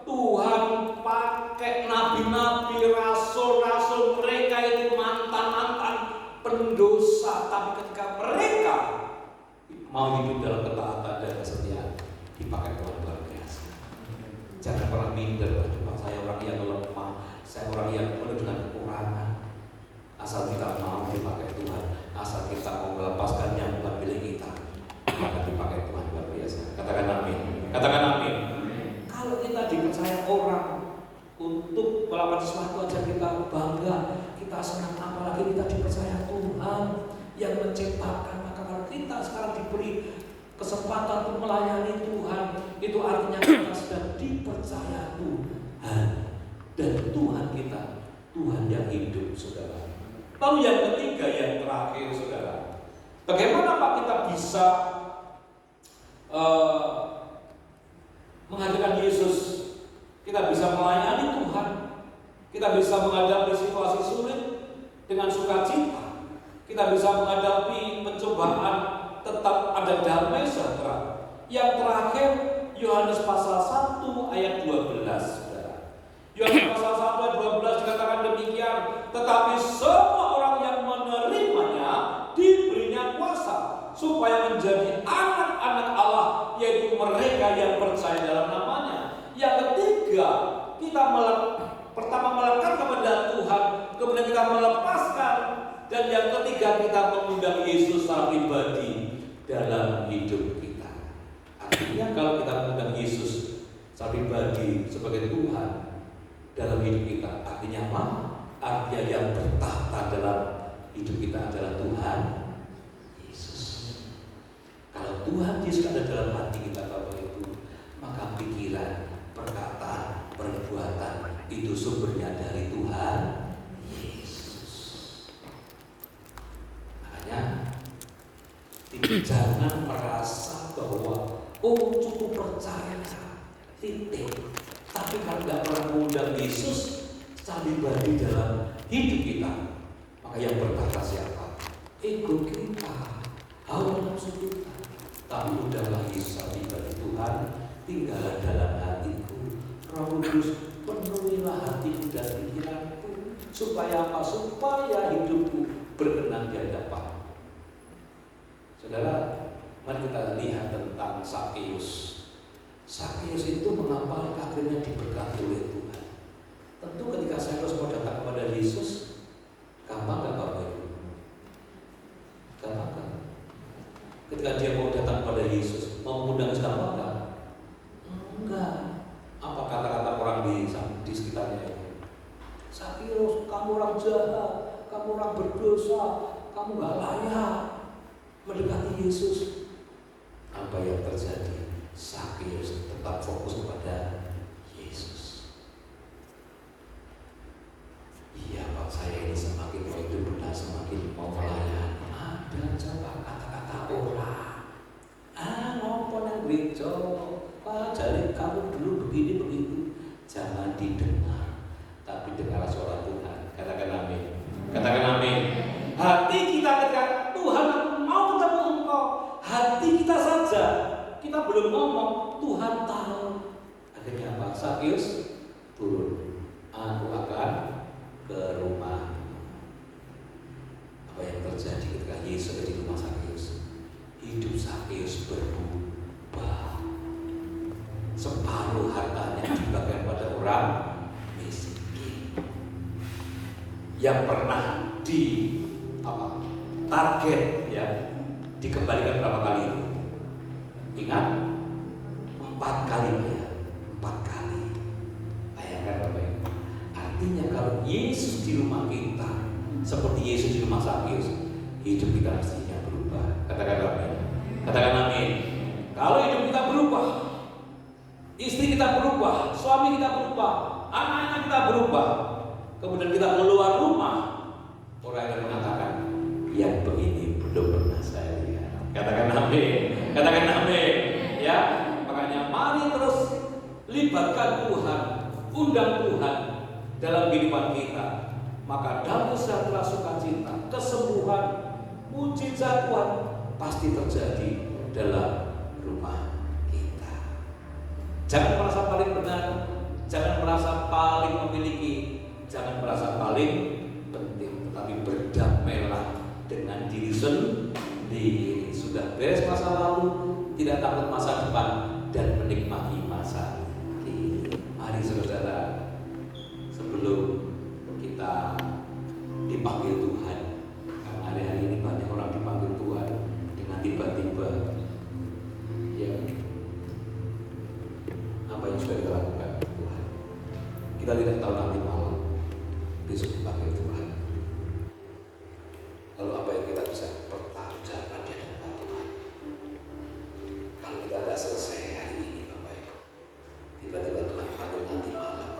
Tuhan pakai nabi-nabi, rasul-rasul, mereka itu mantan-mantan pendosa, tapi ketika mereka mau hidup dalam ketaatan dan kesetiaan, dipakai Tuhan luar biasa. Jangan pernah minder, cuma saya orang yang lemah, saya orang yang penuh dengan kekurangan. Asal kita mau dipakai Tuhan, asal kita mau melepaskan yang bukan milik kita, maka dipakai Tuhan luar biasa. Katakan amin. Katakan amin. Kalau kita dipercaya orang untuk melakukan sesuatu aja kita bangga, kita senang, apalagi kita dipercaya Tuhan yang menciptakan. Maka kalau kita sekarang diberi kesempatan untuk melayani Tuhan, itu artinya kita sedang dipercaya Tuhan. Dan Tuhan kita, Tuhan yang hidup, saudara. Lalu yang ketiga, yang terakhir, saudara, bagaimana Pak kita bisa menghadirkan Yesus? Kita bisa melayani Tuhan, kita bisa menghadapi situasi sulit dengan sukacita, kita bisa menghadapi pencobaan tetap ada damai sejahtera. Yang terakhir, Yohanes pasal 1 ayat 12, saudara. Yohanes pasal 1 ayat 12 dikatakan demikian, tetapi semua orang yang menerimanya diberinya kuasa supaya menjadi anak-anak Allah, yaitu mereka yang percaya dalam namanya. Yang ketiga, kita pertama melekat kepada Tuhan, kemudian kita melepaskan, dan yang ketiga kita mengundang Yesus secara pribadi dalam hidup kita. Artinya kalau kita mengundang Yesus secara pribadi sebagai Tuhan dalam hidup kita, artinya apa? Artinya yang bertahta dalam hidup kita adalah Tuhan Yesus. Kalau Tuhan Yesus ada dalam hati kita, Bapak Ibu, maka pikiran, perkataan, perbuatan itu sumbernya dari Tuhan Yesus. Makanya jangan merasa bahwa cukup percaya titik, tapi kalau nggak pernah mengundang Yesus secara pribadi dalam hidup kita, maka yang berkata siapa? Ego kita, hawa nafsu kita. Tapi undanglah Yesus pribadi Tuhan, tinggallah dalam hatiku. Roh Kudus, penuhilah hatiku dan pikiranku, supaya apa? Supaya hidupku berkenan di hadapan. Saudara, mari kita lihat tentang Sakeus. Sakeus itu mengapa akhirnya diberkati oleh Tuhan? Tentu ketika Sakeus mau datang kepada Yesus, gampang gak Bapak Ibu? Gampang gak? Ketika dia mau datang kepada Yesus, mau mengundang gampang gak? Enggak. Apa kata-kata orang di sekitarnya itu? Sakeus, kamu orang jahat, kamu orang berdosa, kamu gak layak mendekati Yesus. Apa yang terjadi? Sakeus tetap fokus kepada Yesus. Iya Pak, saya ini semakin mau hidup benar, semakin mau melayani. Ada coba kata-kata orang. Ngomong yang gereja, Pak, jadi kamu dulu begini begitu. Jangan didengar, tapi dengarlah suara Tuhan. Katakan amin. Katakan amin. Hati kita ketika Tuhan mau ketemu Engkau, hati kita saja, kita belum ngomong, Tuhan tahu. Akhirnya apa? Sakyus turun. Aku akan ke rumah. Apa yang terjadi ketika Yesus ada di rumah Sakyus? Hidup Sakyus berubah. Separuh hartanya dibagikan pada orang miskin yang pernah target ya, dikembalikan berapa kali itu? Ingat, 4 kali ya, 4 kali. Bayangkan Bapak Ibu. Artinya kalau Yesus di rumah kita seperti Yesus di rumah Sakyus, hidup kita mestinya berubah. Katakan amin. Katakan amin. Kalau hidup kita berubah, istri kita berubah, suami kita berubah, anak-anak kita berubah, kemudian kita keluar rumah, orang yang mengatakan, yang begini belum pernah saya lihat. Katakan amin. Katakan amin. Ya, makanya mari terus libatkan Tuhan, undang Tuhan dalam kehidupan kita. Maka damai sejahtera, sukacita, kesembuhan, mujizat Tuhan pasti terjadi dalam rumah kita. Jangan merasa paling benar, jangan merasa paling memiliki, jangan merasa paling penting, tetapi berdamailah dengan diri sendiri. Sudah beres masa lalu, tidak takut masa depan, dan menikmati masa kini. Mari saudara, sebelum kita dipanggil Tuhan, karena hari-hari ini banyak orang dipanggil Tuhan dengan tiba-tiba, ya, apa yang sudah kita lakukan Tuhan, kita tidak tahu nanti malam besok dipanggil Tuhan. Lalu apa yang kita bisa pertahankan di hadapan Tuhan? Kalau kita tidak selesai hari ini, Bapak Ibu, tiba-tiba Tuhan panggil nanti malam,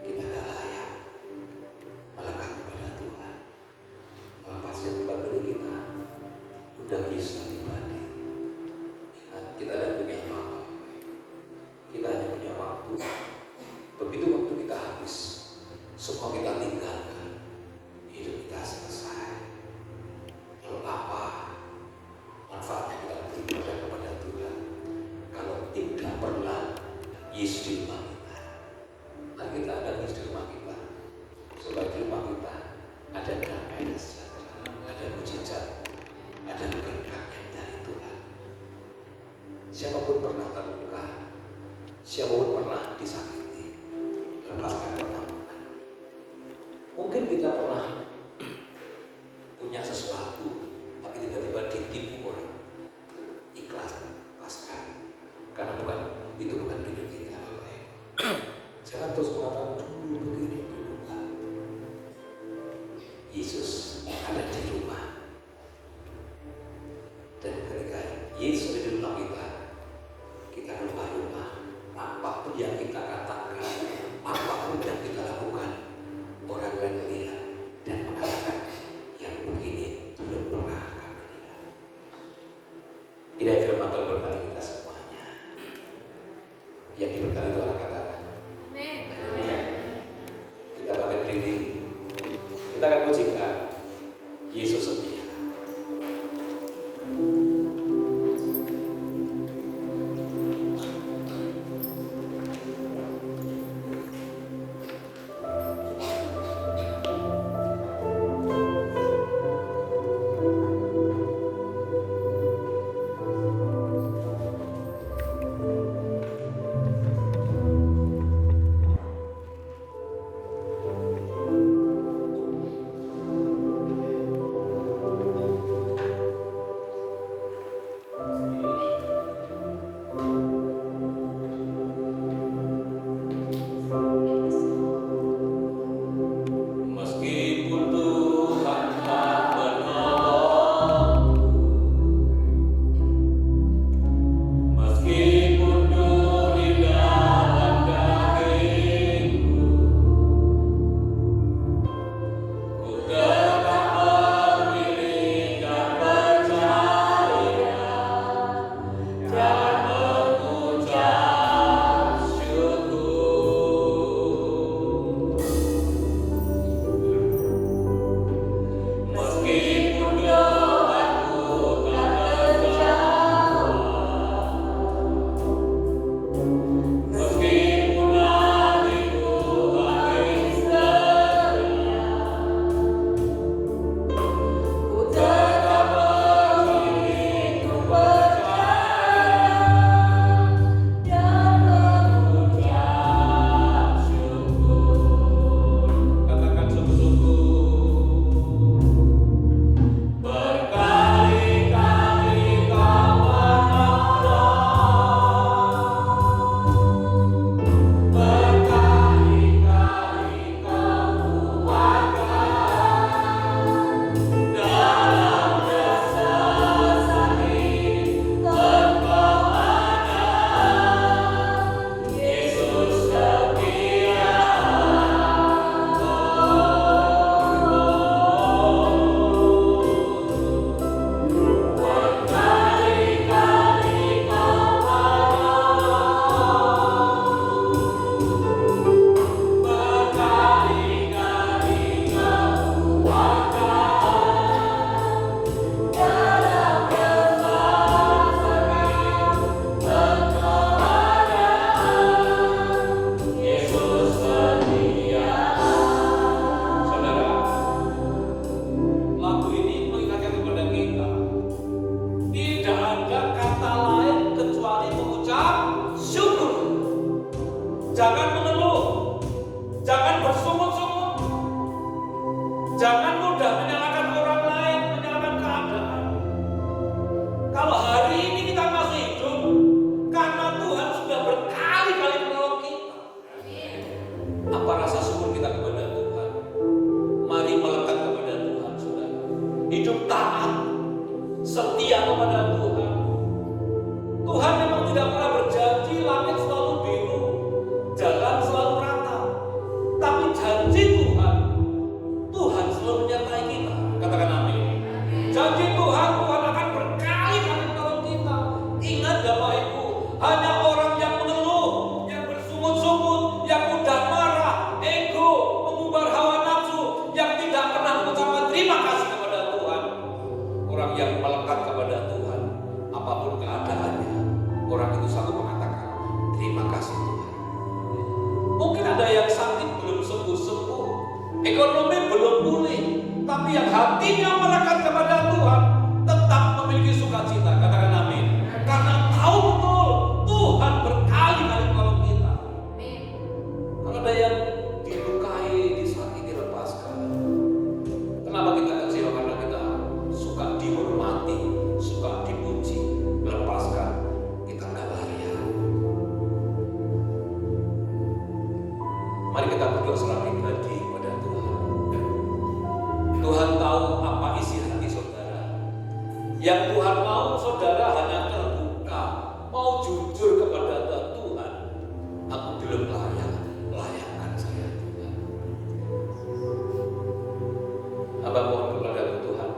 kita tidak layak melekat kepada Tuhan. Melepas yang Tuhan beri kita udah bisa dibanding. Ingat, kita tidak punya waktu. Kita hanya punya waktu. Begitu waktu kita habis, semua kita tinggalkan, hidup kita selesai. Lalu apa manfaatnya kita beribadah kepada Tuhan kalau tidak pernah Yesus di rumah kita? Mari kita ada Yesus di rumah kita, supaya di rumah kita ada damai dan sejahtera, ada mujizat, ada keberkatan dari Tuhan. Siapapun pernah terluka, siapapun pernah disakiti, lepaskan pertanggungan. Mungkin kita pernah punya sesuatu, tapi tiba-tiba ditipu orang. Ikhlas, lepaskan, karena itu bukan hidup kita. Jangan terus mengatakan dulu begini, dulu enggak. Yesus ada di rumah, dan ketika Yesus ada di rumah kita, kita keluar rumah, apapun yang kita katakan, apapun yang kita lakukan, orang lain melihat dan mengatakan yang begini belum pernah kami lihat. Tidak firman Tuhan berkati kita semuanya. Yang diberkati Tuhan katakan. Kita bangkit berdiri. Kita akan pujikan Yesus setia.
Jangan mengeluh, jangan bersungut-sungut, jangan mudah menyalahkan orang lain, menyalahkan keadaan. Kalau hari ini kita masih hidup, karena Tuhan sudah berkali-kali menolong kita. Apa rasa syukur kita kepada Tuhan? Mari melekat kepada Tuhan, saudara. Hidup taat, setia kepada Tuhan. Tuhan memang tidak pernah berjanji langit selalu biru, jalan selalu rata. Tapi janji Tuhan, Tuhan selalu menyertai kita. Katakan amin. Janji Tuhan, Tuhan akan berkali-kali menolong kita. Ingat Bapak Ibu, hanya orang yang mengeluh, yang bersungut-sungut, yang mudah marah, ego, mengumbar hawa nafsu, yang tidak pernah mengucapkan terima kasih kepada Tuhan. Orang yang melekat kepada Tuhan, apapun keadaannya, orang itu selalu mengatakan terima kasih Tuhan. Mungkin ada yang sakit belum sembuh-sembuh, ekonomi belum pulih, tapi yang hatinya melekat kepada Tuhan tetap memiliki sukacita. Katakan amin. Karena tahu betul Tuhan berkali-kali menolong kita. Kalau ada yang dilukai, disakiti, lepaskan. Kenapa kita kecewa? Karena kita suka dihormati, suka dipuji, lepaskan, kita nggak layak. Mari kita berdoa secara pribadi kepada Tuhan. Tuhan tahu apa isi hati saudara. Yang Tuhan mau saudara hanya terbuka, mau jujur kepada Tuhan. Aku belum layak, layakkan saya Tuhan. Abang mohon kepada Tuhan,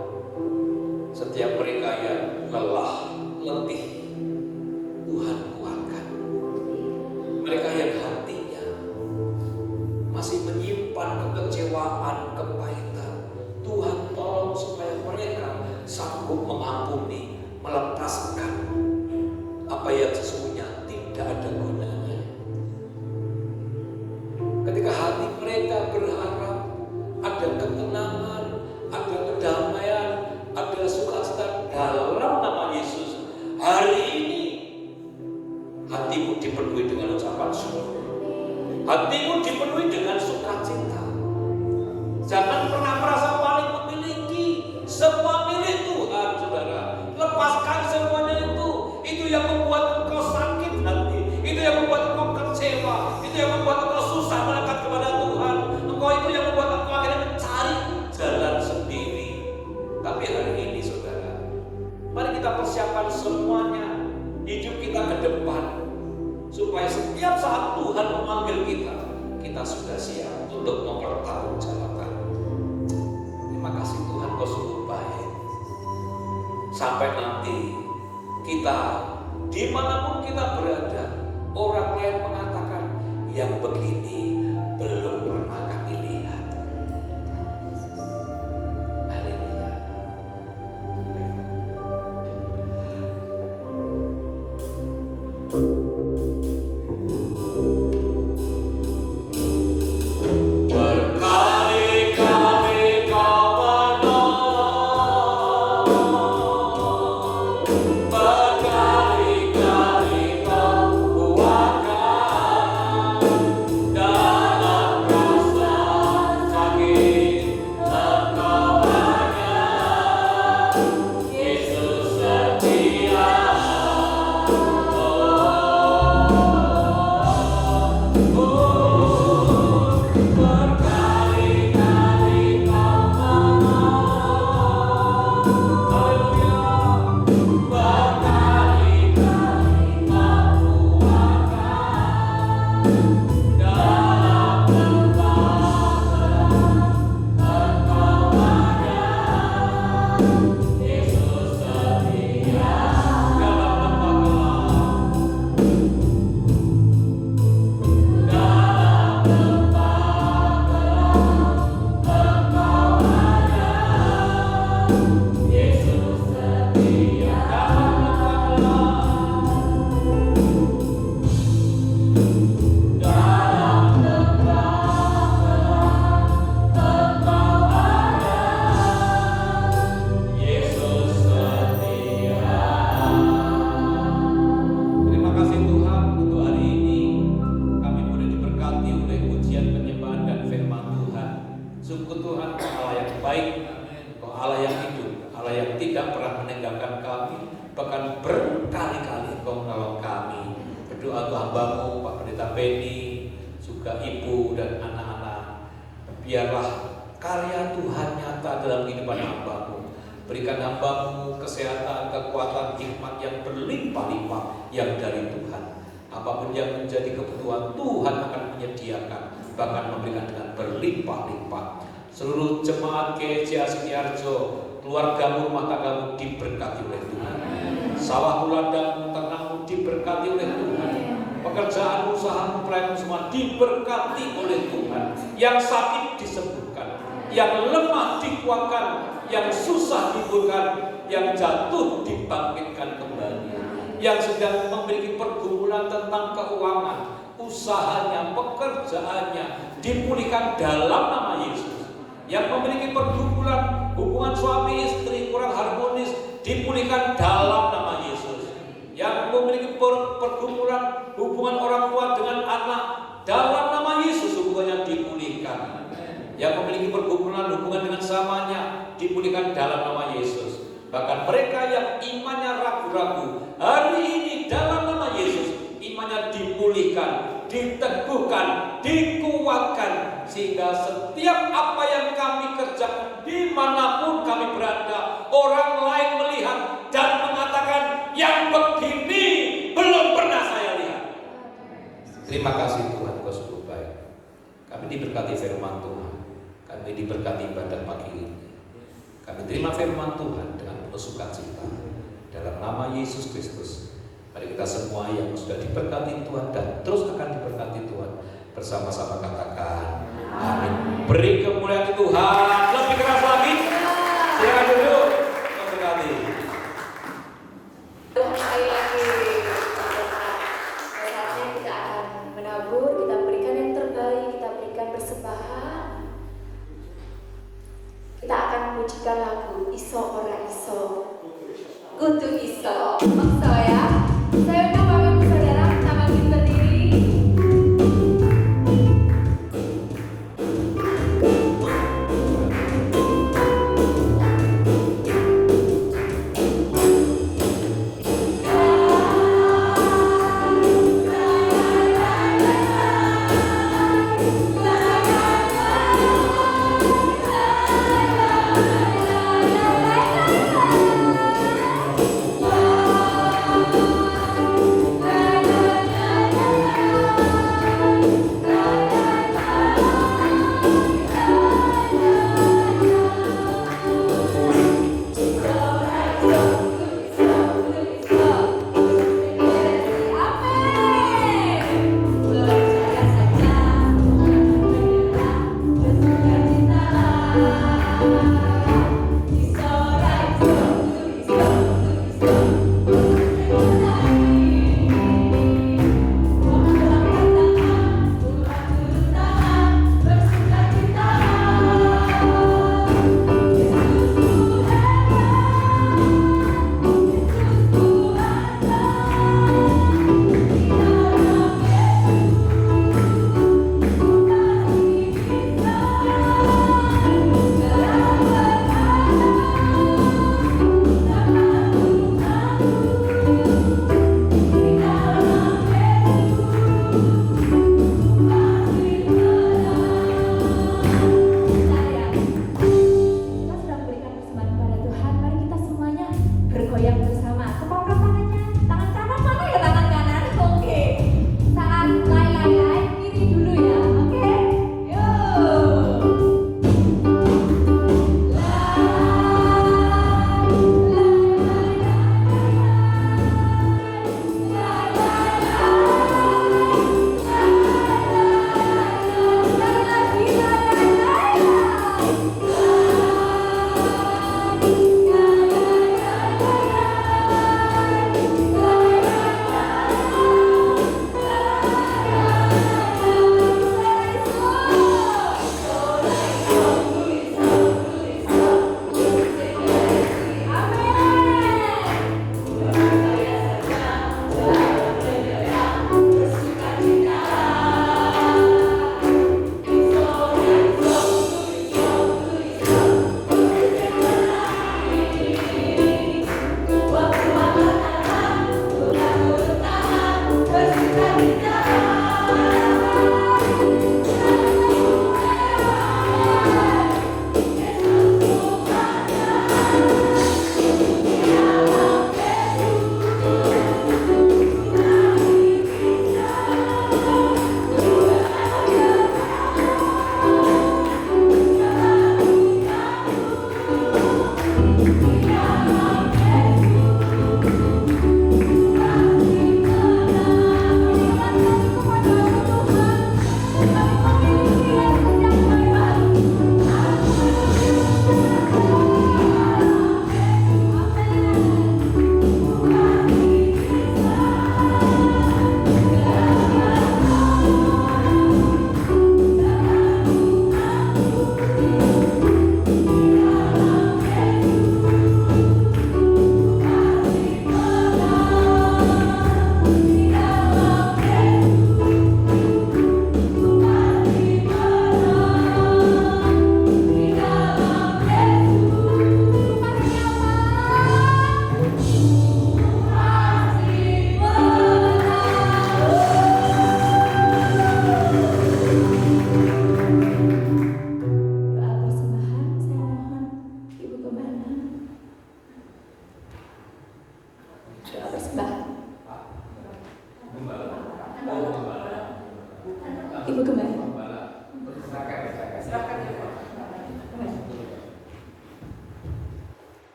setiap mereka yang lelah, letih, Tuhan kuatkan. Mereka yang hatinya masih menyimpan kekecewaan, kepahitan, Tuhan tolong supaya mereka sanggup mengampuni, melepaskan apa yang sesungguhnya tidak ada gunanya. Ketika hati mereka berharap ada ketenangan, ada kedamaian, ada sukacita dalam nama Yesus, hari ini hatimu dipenuhi dengan ucapan syukur, hatimu dipenuhi dengan sukacita. Jangan pernah merasa paling memiliki, semua milik Tuhan, saudara. Lepaskan semuanya itu yang membuat engkau sakit hati, itu yang membuat engkau kecewa, itu yang membuat engkau susah melekat kepada Tuhan. Engkau itu yang membuat engkau akhirnya mencari jalan sendiri. Tapi hari ini, saudara, mari kita persiapkan semuanya, hidup kita ke depan, supaya setiap saat Tuhan memanggil kita, kita sudah siap untuk mempertanggungjawabkan. Terima kasih Tuhan, Kau sungguh baik. Sampai nanti kita dimanapun kita berada, orang lain mengatakan yang begini belum pernah kami lihat. Haleluya.
Dalam rasa
Bahkan berkali-kali Engkau menolong kami. Berdoa untuk hamba-Mu Pak Pendeta Beni, juga ibu dan anak-anak. Biarlah karya Tuhan nyata dalam kehidupan hamba-Mu. Berikan hamba-Mu kesehatan, kekuatan, hikmat yang berlimpah-limpah yang dari Tuhan. Apapun yang menjadi kebutuhan, Tuhan akan menyediakan, bahkan memberikan dengan berlimpah-limpah. Seluruh jemaat GEJ Sidoarjo, keluargamu, rumah tanggamu diberkati oleh Tuhan. Sawah ladangmu, ternakmu diberkati oleh Tuhan. Pekerjaan, usahamu, pelayanmu semua diberkati oleh Tuhan. Yang sakit disembuhkan, yang lemah dikuatkan, yang susah dihiburkan, yang jatuh dibangkitkan kembali, yang sedang memiliki pergumulan tentang keuangan, usahanya, pekerjaannya dipulihkan dalam nama Yesus. Yang memiliki pergumulan hubungan suami istri kurang harmonis dipulihkan dalam nama Yesus. Yang memiliki pergumulan hubungan orang tua dengan anak dalam nama Yesus hubungannya dipulihkan. Yang memiliki pergumulan hubungan dengan samanya dipulihkan dalam nama Yesus. Bahkan mereka yang imannya ragu-ragu hari ini dalam nama Yesus imannya dipulihkan, diteguhkan, dikuatkan, sehingga setiap apa yang kami kerjakan dimanapun kami berada, orang lain melihat dan mengatakan yang begini belum pernah saya lihat. Terima kasih Tuhan, Kau sungguh baik. Kami diberkati firman Tuhan, kami diberkati ibadah pagi ini. Kami terima firman Tuhan dengan penuh sukacita dalam nama Yesus Kristus. Mari kita semua yang sudah diberkati Tuhan dan terus akan diberkati Tuhan bersama-sama katakan amin. Beri kemuliaan Tuhan lebih keras lagi. Silakan duduk. Terberkati.
Tuhan sekali lagi. Saatnya kita akan menabur, kita berikan yang terbaik, kita berikan persembahan. Kita akan memujikan lagu Iso Ora Iso, Kudu Iso. Maksa ya. Saya undang Bapak Ibu Saudara, kita bangkit berdiri.
La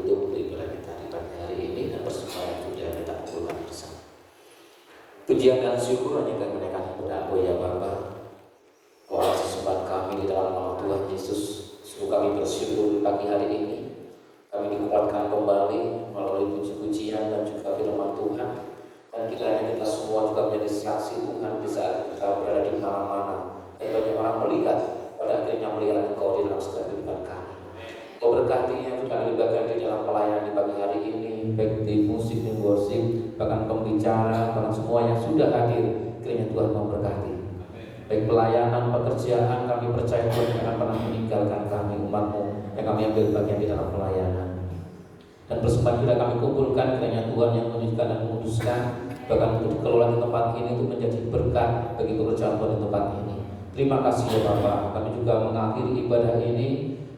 ditutup untuk ibadah kita di pagi hari ini dan persembahan juga kita kumpulkan bersama. Pujian dan syukur hanya kami menaikkan kepada Engkau ya Bapa. Kau sesembahan kami di dalam nama Tuhan Yesus. Sungguh kami bersyukur di pagi hari ini. Kami dikuatkan kembali melalui puji-pujian dan juga firman Tuhan. Dan kiranya kita semua juga menjadi saksi Tuhan di saat kita berada di mana-mana. Dan banyak orang melihat, pada akhirnya melihat Engkau di dalam segala kehidupan kami. Kau berkati yang juga dilibatkan di dalam pelayanan di pagi hari ini, baik di musik, di worship, bahkan pembicara, bahkan semua yang sudah hadir. Kiranya Tuhan memberkati. Baik pelayanan, pekerjaan, kami percaya Tuhan akan pernah meninggalkan kami, umat-Mu yang kami ambil bagian di dalam pelayanan. Dan persembahan kita kami kumpulkan, kiranya Tuhan yang menyucikan dan menguduskan, bahkan untuk kelola di tempat ini untuk menjadi berkat bagi pekerjaan Tuhan di tempat ini. Terima kasih ya Bapak. Kami juga mengakhiri ibadah ini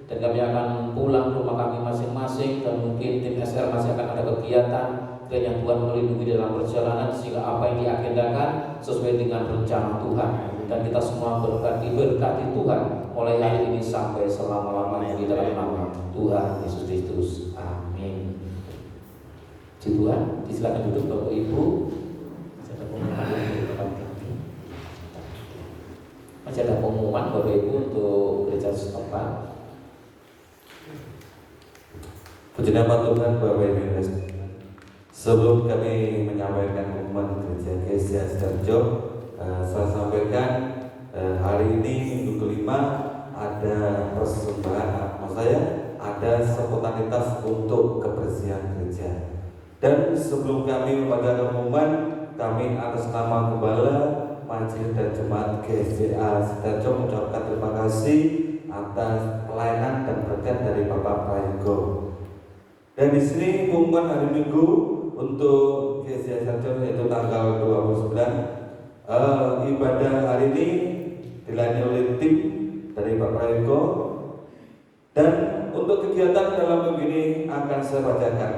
dan kami akan pulang ke rumah kami masing-masing, dan mungkin tim SR masih akan ada kegiatan. Kiranya Tuhan melindungi dalam perjalanan sehingga apa yang diagendakan sesuai dengan rencana Tuhan, dan kita semua berkati Tuhan mulai hari ini sampai selama-lamanya di dalam nama Tuhan Yesus Kristus. Amin. Puji Tuhan. Silakan duduk Bapak Ibu. Masih ada pengumuman Bapak Ibu untuk gereja setempat.
Puji nama Tuhan Bapak Ibu. Sebelum kami menyampaikan pengumuman gereja GCA Sidoarjo, saya sampaikan hari ini minggu kelima ada persembahan, maksud saya ada spontanitas untuk kebersihan gereja. Dan sebelum kami membacakan pengumuman, kami atas nama Gembala, Majelis dan Jemaat GCA Sidoarjo mengucapkan terima kasih atas pelayanan dan berkat dari Bapak Prayogo. Dan di sini pengumuman hari Minggu untuk GCA Sidoarjo yaitu tanggal 29. Ibadah hari ini dilayani oleh tim dari Pak Prayogo. Dan untuk kegiatan dalam minggu ini akan saya bacakan.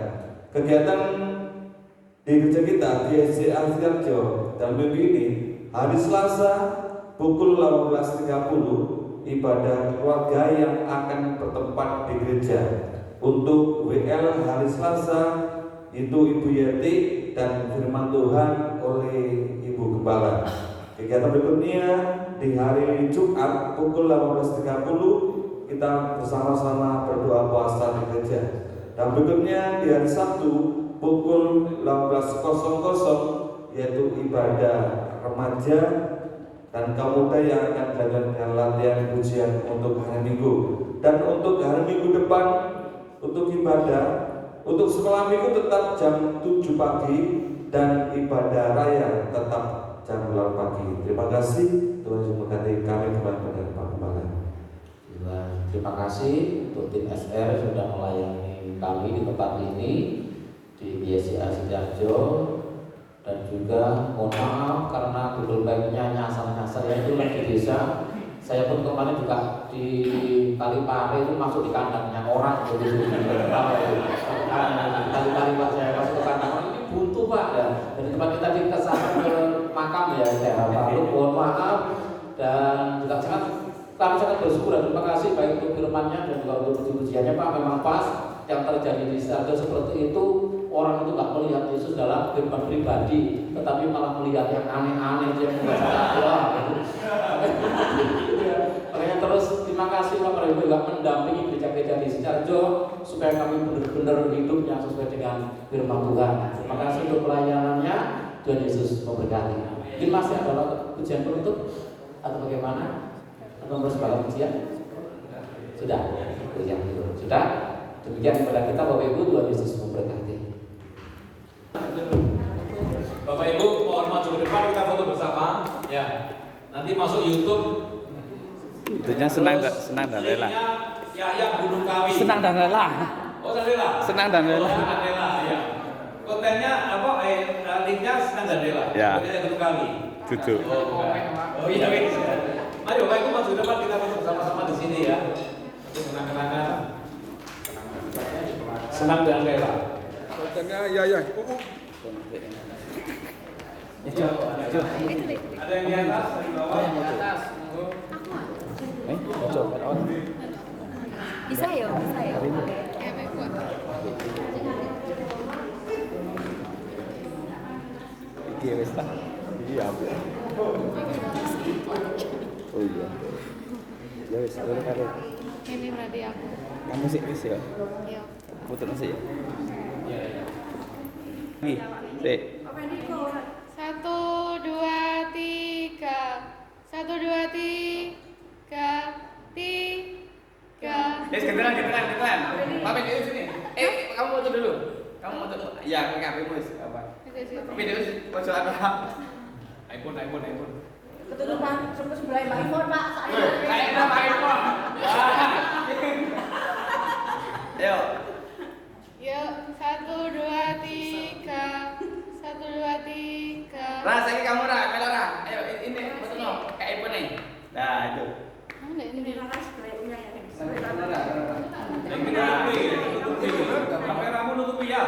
Kegiatan di gereja kita GCA Sidoarjo dalam minggu ini hari Selasa pukul 18.30 ibadah keluarga yang akan bertempat di gereja. Untuk WL hari Selasa itu Ibu Yati dan firman Tuhan oleh Ibu Gembala. Kegiatan berikutnya di hari Jumat pukul 18.30 kita bersama-sama berdoa puasa di gereja. Dan berikutnya di hari Sabtu pukul 18.00 yaitu ibadah remaja dan kaum muda yang akan dilakukan latihan pujian untuk hari Minggu. Dan untuk hari Minggu depan untuk ibadah untuk sekolah minggu tetap jam 7 pagi dan ibadah raya tetap jam 8 pagi. Terima kasih. Tuhan memberkati kami kepada Pak Gembala.
Terima kasih untuk tim SR sudah melayani kami di tempat ini di GCA Sidoarjo. Dan juga mohon maaf karena Google Banknya nyasar-nyasar ya, itu lagi desa. Saya pun kemarin juga di Kalipare itu masuk di kandangnya orang begitu. Kali-kali Pak saya masuk ke kandang orang ini buntu Pak ya. Dari tempat kita di kesana ke makam ya daerah Palu. Mohon maaf dan juga kami sangat bersyukur dan terima kasih baik untuk firman-Nya dan juga untuk puji-pujiannya Pak. Memang pas yang terjadi di Sidoarjo seperti itu, orang itu nggak melihat Yesus dalam kehidupan pribadi, tetapi malah melihat yang aneh-aneh yang membaca Allah. Makanya terus terima kasih Bapak Ibu juga mendampingi gereja-gereja di Sidoarjo supaya kami benar-benar hidup yang sesuai dengan firman Tuhan. Terima kasih untuk pelayanannya. Tuhan Yesus memberkati. Mungkin masih ada pujian penutup atau bagaimana? Atau bersembahkan pujian? Sudah. Pujian itu sudah. Demikian kepada kita Bapak Ibu. Tuhan Yesus memberkati.
Bapak Ibu mohon maju ke depan, kita foto bersama ya. Nanti masuk YouTube.
Tentunya senang dan rela.
Ya Gunung Kawi.
Senang dan rela.
Oh rela.
Senang dan rela.
Rela ya. Kontennya apa? Linknya senang dan rela.
Ya.
Kontennya Gunung Kawi.
Tujuh.
Oh iya. Ayo Bapak Ibu maju ke depan, kita foto bersama-sama di sini ya. Untuk kenang-kenangan. Senang dan rela.
Kontennya ya.
Ada yang di atas, di bawah, yang di atas.
Bisa ya.
Iya wis ta. Iya. Oh iya. Ya wis karo.
Ini berarti aku.
Kamu sih wis ya.
Iya.
Putus sih ya. Lagi. Sik.
1, 2, 3. 1, 2, 3. 3.
Yes, kenalan. Pakai di sini. Kamu foto dulu. Kamu foto. Ya, pakai HP-mu wis apa? Video pojok apa? iPhone.
Ketutupan sebelah Mbak Ivon, Pak.
Pak iPhone. Ayo.
Yuk, 1, 2, 3. 1, 2, 3.
Ra, saiki kamu ra, melo ra. Ayo ini fotono kayak iPhone nih. Nah, itu.
Mana ini?
Kameramu nutupi ya.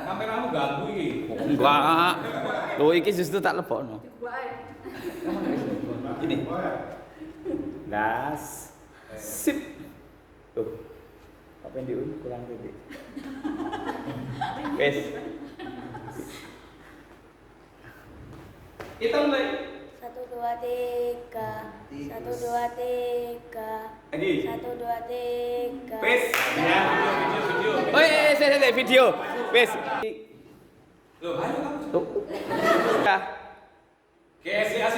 Kameramu ganggu iki.
Enggak. Loh iki justru tak lebokno. Ini. Gas. Sip. Tuh. Apa yang diun kurang titik. Wes. Hitung lagi.
1, 2, 3. 1, 2, 3.
Lagi.
1, 2, 3.
Wes.
Ya, video.
Oh, saya video. Wes.
Loh, ayo kamu.
Tuh. Ya.
Oke, siap.